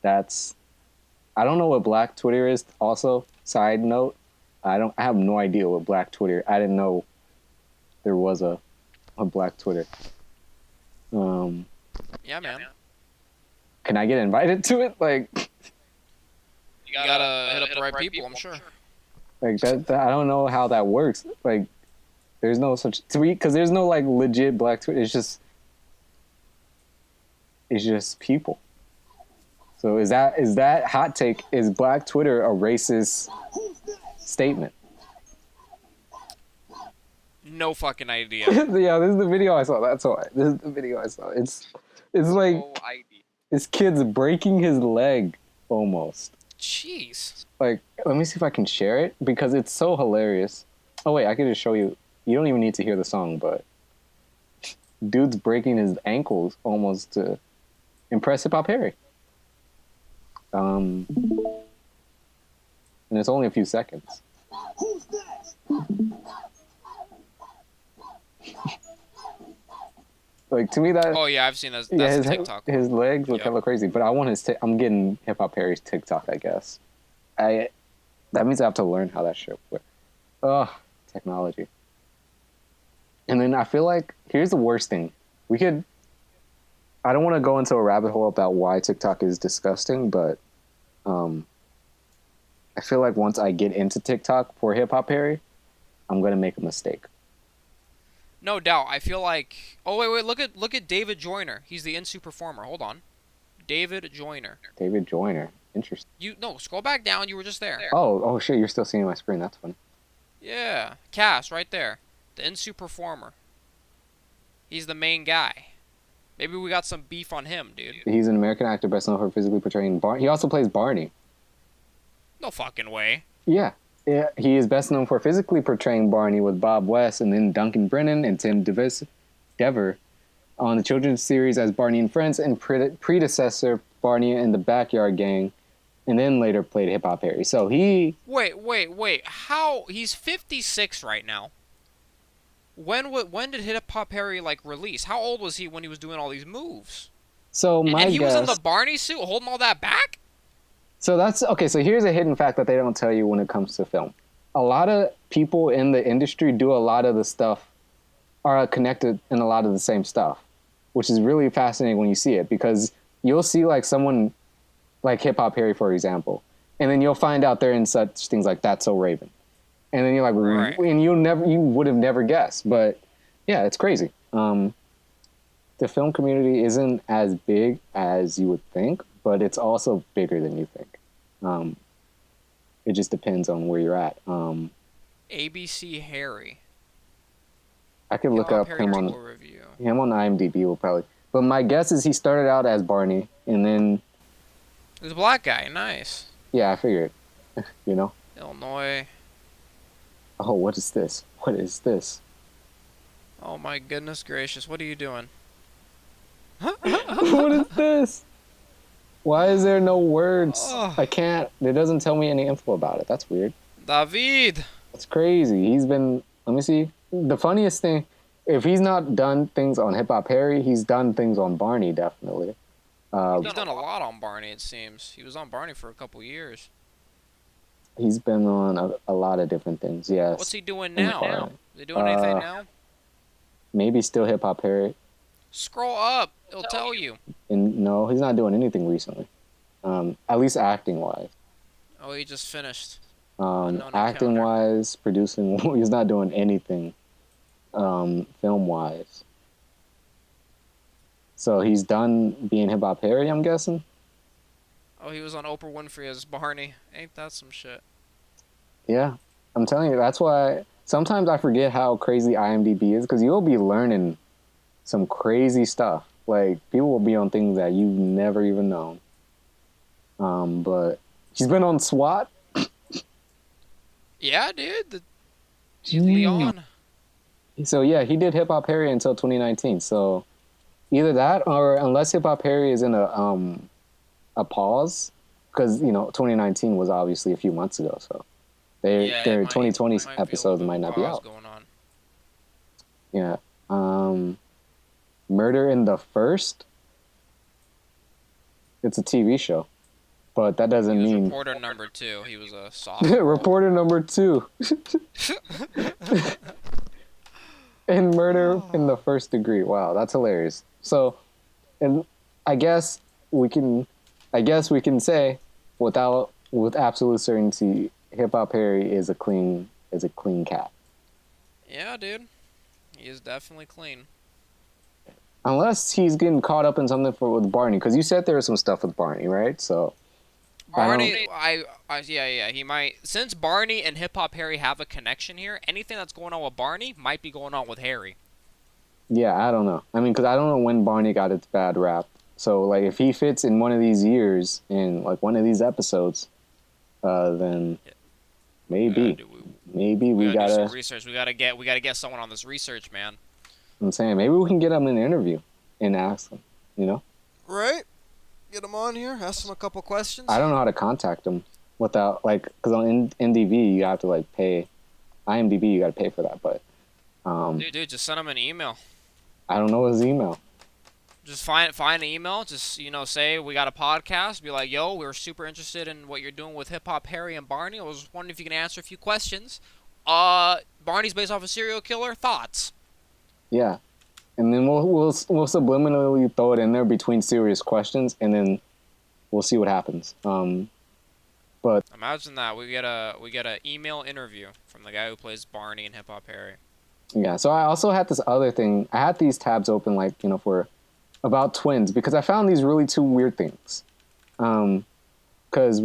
I don't know what Black Twitter is. Also, side note, I have no idea what Black Twitter. I didn't know there was a Black Twitter. Yeah, man. Can I get invited to it? Like, you gotta hit up the right people, I'm sure. Like that, I don't know how that works. Like, there's no such tweet because there's no like legit Black Twitter. It's just people. So is that hot take? Is Black Twitter a racist statement? No fucking idea. Yeah, this is the video I saw. That's why. This is the video I saw. It's like no idea. This kid's breaking his leg almost. Jeez. Like, let me see if I can share it because it's so hilarious. Oh wait, I can just show you. you don't even need to hear the song, but dude's breaking his ankles almost to impress HipHop Harry. And it's only a few seconds. Who's next? Like, to me, that... Oh yeah, I've seen that. Yeah, That's TikTok. his legs look hella crazy, but I want his... I'm getting HipHop Harry's TikTok, I guess. That means I have to learn how that shit works. Ugh, technology. And then I feel like, here's the worst thing. I don't want to go into a rabbit hole about why TikTok is disgusting, but I feel like once I get into TikTok for HipHop Harry, I'm going to make a mistake. No doubt. I feel like... Oh, wait. Look at David Joyner. He's the in-suit performer. Hold on. David Joyner. David Joyner. Interesting. No, scroll back down. You were just there. Oh, shit. You're still seeing my screen. That's funny. Yeah. Cass, right there. The in-suit performer. He's the main guy. Maybe we got some beef on him, dude. He's an American actor best known for physically portraying Barney. He also plays Barney. No fucking way. Yeah. He is best known for physically portraying Barney with Bob West and then Duncan Brennan and Tim Dever on the children's series as Barney and Friends and predecessor Barney and the Backyard Gang, and then later played HipHop Harry. So he... Wait. How? He's 56 right now. When did HipHop Harry, like, release? How old was he when he was doing all these moves? So my And he guess... was in the Barney suit holding all that back? So that's... Okay, so here's a hidden fact that they don't tell you when it comes to film. A lot of people in the industry do a lot of the stuff, are connected in a lot of the same stuff, which is really fascinating when you see it, because you'll see, like, someone like HipHop Harry, for example, and then you'll find out they're in such things like That's So Raven. And then you're like, right. And you would have never guessed. But yeah, it's crazy. The film community isn't as big as you would think, but it's also bigger than you think. It just depends on where you're at. ABC Harry. I could look up him on IMDb will probably. But my guess is he started out as Barney, and then he's a black guy. Nice. Yeah, I figured. You know. Illinois. Oh, what is this? What is this? Oh my goodness gracious! What are you doing? What is this? Why is there no words? Oh. I can't. It doesn't tell me any info about it. That's weird. David. That's crazy. He's been. Let me see. The funniest thing, if he's not done things on HipHop Harry, he's done things on Barney, definitely. He's done a lot on Barney, it seems. He was on Barney for a couple years. He's been on a lot of different things, yes. What's he doing now? Is he doing anything now? Maybe still HipHop Harry. Scroll up. It'll tell you. And no, he's not doing anything recently. At least acting-wise. Oh, he just finished. Acting-wise, producing, he's not doing anything film-wise. So he's done being HipHop Harry, I'm guessing? Oh, he was on Oprah Winfrey as Barney. Ain't that some shit? Yeah. I'm telling you, that's why sometimes I forget how crazy IMDb is, because you'll be learning some crazy stuff. Like, people will be on things that you've never even known. But he's been on SWAT. Yeah, dude. He's Leon. So, yeah, he did HipHop Harry until 2019. So, either that, or unless HipHop Harry is in a pause, because, 2019 was obviously a few months ago, so their 2020 episodes might not be out. Going on. Yeah. Murder in the First? It's a TV show, but that doesn't mean... Reporter number 2. He was a soft. Reporter number 2. And Murder in the First Degree. Wow, that's hilarious. So, and I guess we can say with absolute certainty, HipHop Harry is a clean cat. Yeah, dude. He is definitely clean. Unless he's getting caught up in something with Barney, because you said there was some stuff with Barney, right? So Barney, yeah, he might. Since Barney and HipHop Harry have a connection here, anything that's going on with Barney might be going on with Harry. Yeah, I don't know. I mean, because I don't know when Barney got its bad rap. So, like, if he fits in one of these years, in, like, one of these episodes, then maybe. maybe we do gotta. some research. We gotta get someone on this research, man. I'm saying maybe we can get him an interview and ask him. You know. Right? Get him on here. Ask him a couple questions. I don't know how to contact him without because on NDV you have to pay. IMDb you got to pay for that, but. Dude, just send him an email. I don't know his email. Just find an email. Just say we got a podcast. Be like, yo, we're super interested in what you're doing with HipHop Harry and Barney. I was wondering if you can answer a few questions. Barney's based off a serial killer. Thoughts? Yeah, and then we'll subliminally throw it in there between serious questions, and then we'll see what happens. But imagine that we get a email interview from the guy who plays Barney in HipHop Harry. Yeah, so I also had this other thing. I had these tabs open for about twins because I found these really two weird things. Because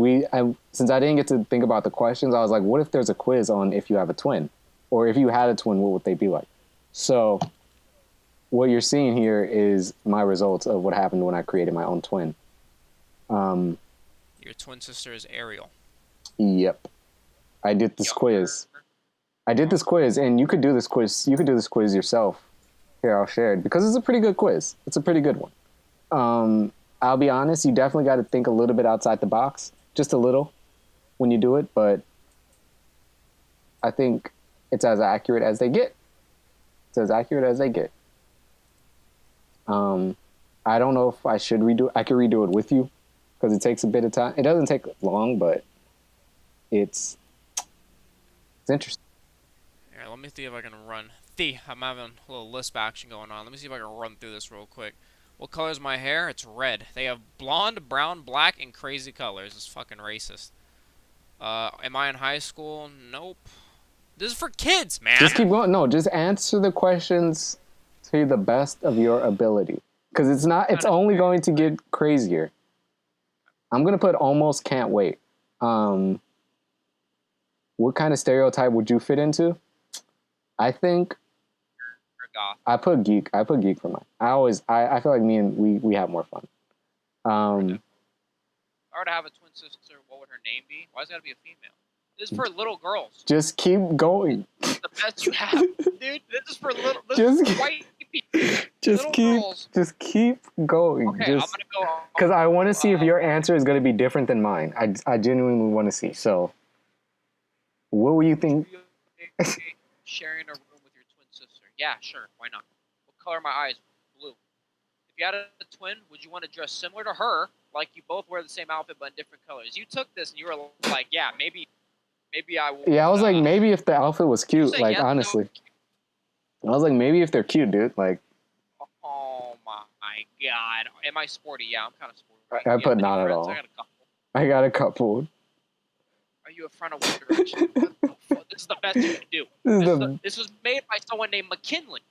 since I didn't get to think about the questions, I was like, what if there's a quiz on if you have a twin? Or if you had a twin, what would they be like? So what you're seeing here is my results of what happened when I created my own twin. Your twin sister is Ariel. Yep. I did this quiz. And you could do this quiz. You could do this quiz yourself. Here, I'll share it because it's a pretty good quiz. It's a pretty good one. I'll be honest, you definitely got to think a little bit outside the box, just a little, when you do it. But I think it's as accurate as they get. It's as accurate as they get. I don't know if I should redo it. I could redo it with you because it takes a bit of time. It doesn't take long, but it's interesting. Here, let me see if I can run. I'm having a little lisp action going on. Let me see if I can run through this real quick. What color is my hair? It's red. They have blonde, brown, black, and crazy colors. It's fucking racist. Am I in high school? Nope. This is for kids, man. Just keep going. No, just answer the questions to the best of your ability. Because it's only going to get crazier. I'm going to put almost can't wait. What kind of stereotype would you fit into? I think I put geek. I put geek for mine. I feel like we have more fun. If I were to have a twin sister, what would her name be? Why's it gotta be a female? This is for little girls. Just keep going. This is the best you have, dude. This is for little. This is for white people. Just keep going. Okay, I'm gonna go. Because I want to see if your answer is going to be different than mine. I genuinely want to see. So, what will you think? Sharing a room with your twin sister. Yeah, sure. Why not? What color are my eyes? Blue. If you had a twin, would you want to dress similar to her, like you both wear the same outfit but in different colors? You took this and you were like, yeah, maybe I will. Yeah, I was like, maybe if the outfit was cute, like, yes, honestly. No. I was like, maybe if they're cute, dude, like. Oh my god. Am I sporty? Yeah, I'm kind of sporty. I put not at all. I got a couple. Are you a friend of One Direction? This is the best you can do. This was made by someone named McKinley.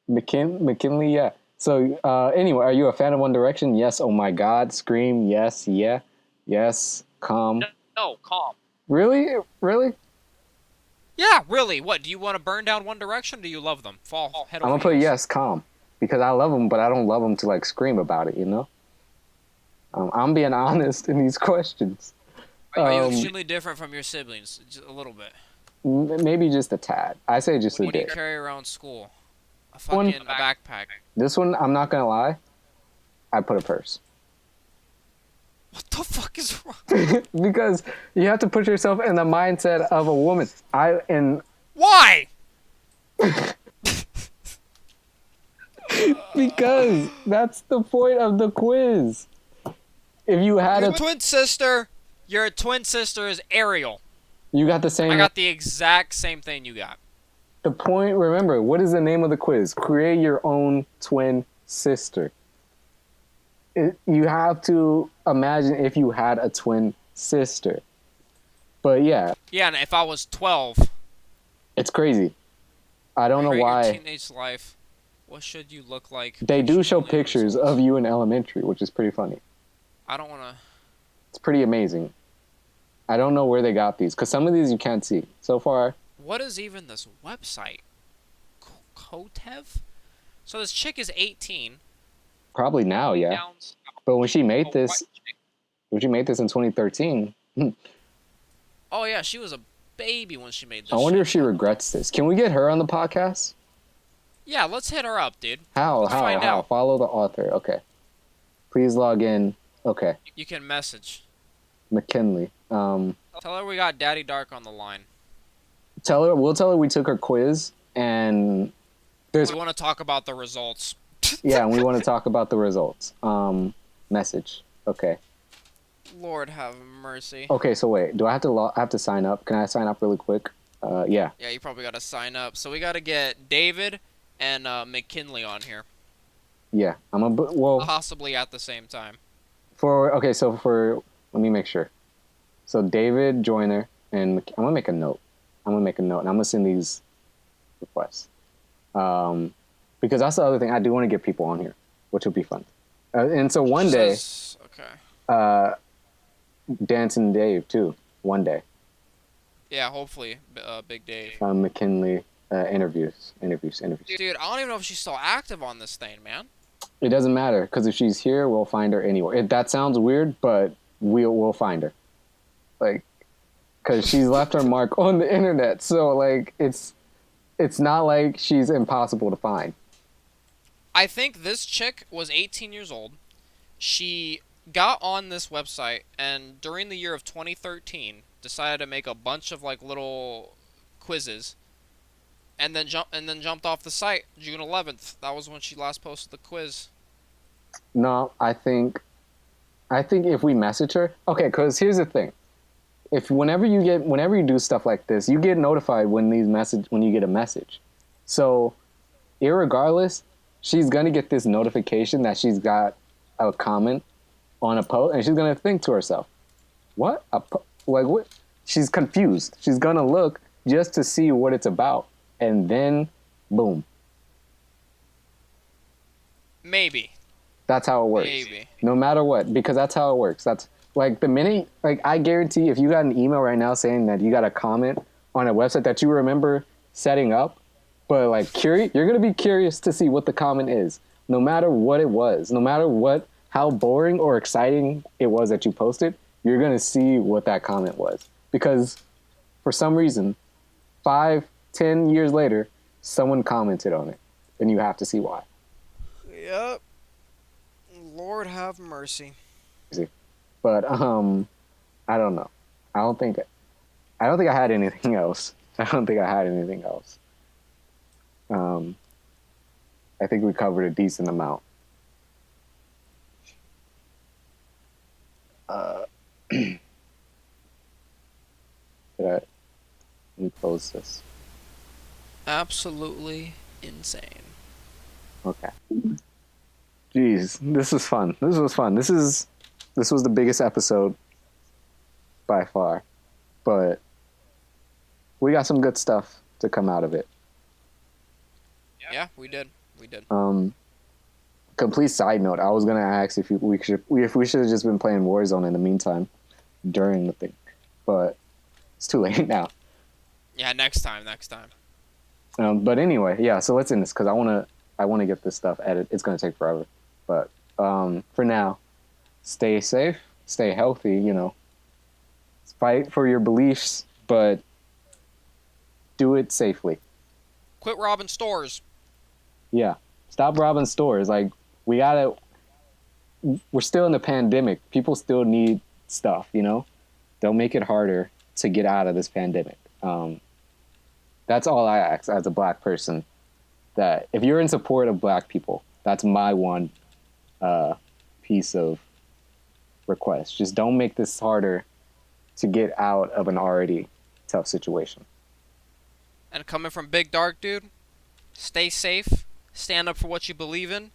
McKinley, yeah. So, anyway, are you a fan of One Direction? Yes. Oh my God. Scream. Yes. Yeah. Yes. Calm. No, calm. Really? Yeah, really. What? Do you want to burn down One Direction? Or do you love them? Fall head over I'm gonna put yes, calm, because I love them, but I don't love them to scream about it. You know. I'm being honest in these questions. Are you extremely different from your siblings? Just a little bit. Maybe just a tad. I say just a bit. What do you carry around school? A backpack. This one, I'm not gonna lie. I put a purse. What the fuck is wrong? Because you have to put yourself in the mindset of a woman. Why? Because that's the point of the quiz. If you had your twin sister is Ariel. You got the same. I got the exact same thing you got. The point, remember, what is the name of the quiz? Create your own twin sister. You have to imagine if you had a twin sister. But yeah. Yeah, and if I was 12. It's crazy. I don't know why. Your teenage life. What should you look like? They do show pictures of you in elementary, which is pretty funny. I don't want to. It's pretty amazing. I don't know where they got these, because some of these you can't see. So far. What is even this website? Kotev? So this chick is 18. Probably now, yeah. But when she made this in 2013. Oh yeah, she was baby when she made this. I wonder if she regrets this. Can we get her on the podcast? Yeah, let's hit her up, dude. How? Let's find out. Follow the author. Okay. Please log in. Okay. You can message. McKinley. Tell her we got Daddy Dark on the line. We'll tell her we took her quiz and we want to talk about the results. Yeah, and we want to talk about the results. Message. Okay. Lord have mercy. Okay, so wait. Do I have to sign up? Can I sign up really quick? Yeah. Yeah, you probably got to sign up. So we got to get David and McKinley on here. Yeah, possibly at the same time. Let me make sure. So David, Joyner, and I'm gonna make a note. And I'm gonna send these requests. Because that's the other thing. I do want to get people on here, which will be fun. And so one day, Dancing Dave too. One day. Yeah, hopefully, Big Dave. McKinley interviews. Dude, I don't even know if she's still active on this thing, man. It doesn't matter, because if she's here, we'll find her anywhere. That sounds weird, but we'll find her. Like, because she's left her mark on the internet, so like it's not like she's impossible to find. I think this chick was 18 years old. She got on this website, and during the year of 2013, decided to make a bunch of like little quizzes, and then jumped off the site June 11th. That was when she last posted the quiz. No, I think if we message her, okay, because here's the thing. Whenever you do stuff like this, you get notified when you get a message. So, irregardless, she's gonna get this notification that she's got a comment on a post, and she's gonna think to herself, "What? What?" She's confused. She's gonna look just to see what it's about, and then, boom. Maybe. That's how it works. Maybe. No matter what, because that's how it works. That's like the minute, like I guarantee if you got an email right now saying that you got a comment on a website that you remember setting up, but like you're going to be curious to see what the comment is, no matter what it was, no matter how boring or exciting it was that you posted, you're going to see what that comment was. Because for some reason, 5-10 years later, someone commented on it, and you have to see why. Yep. Lord have mercy. But I don't know. I don't think I had anything else. I think we covered a decent amount. Let me close this. Absolutely insane. Okay. Jeez, this was fun. This was the biggest episode by far, but we got some good stuff to come out of it. Yeah, we did. Complete side note, I was gonna ask if we should have just been playing Warzone in the meantime during the thing, but it's too late now. Yeah, next time. But anyway, yeah. So let's end this because I wanna get this stuff edited. It's gonna take forever, but for now, stay safe, stay healthy. Fight for your beliefs, but do it safely. Quit robbing stores. Yeah, stop robbing stores. Like we're still in the pandemic. People still need stuff. Don't make it harder to get out of this pandemic. That's all I ask as a black person. That if you're in support of black people, that's my one piece of request. Just don't make this harder to get out of an already tough situation. And coming from Big Dark, dude, stay safe, stand up for what you believe in,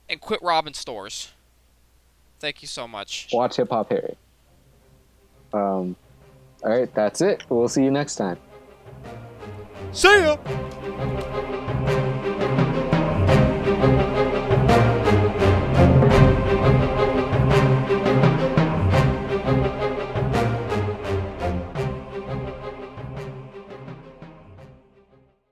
and quit robbing stores. Thank you so much. Watch HipHop Harry. All right, that's it. We'll see you next time. See ya!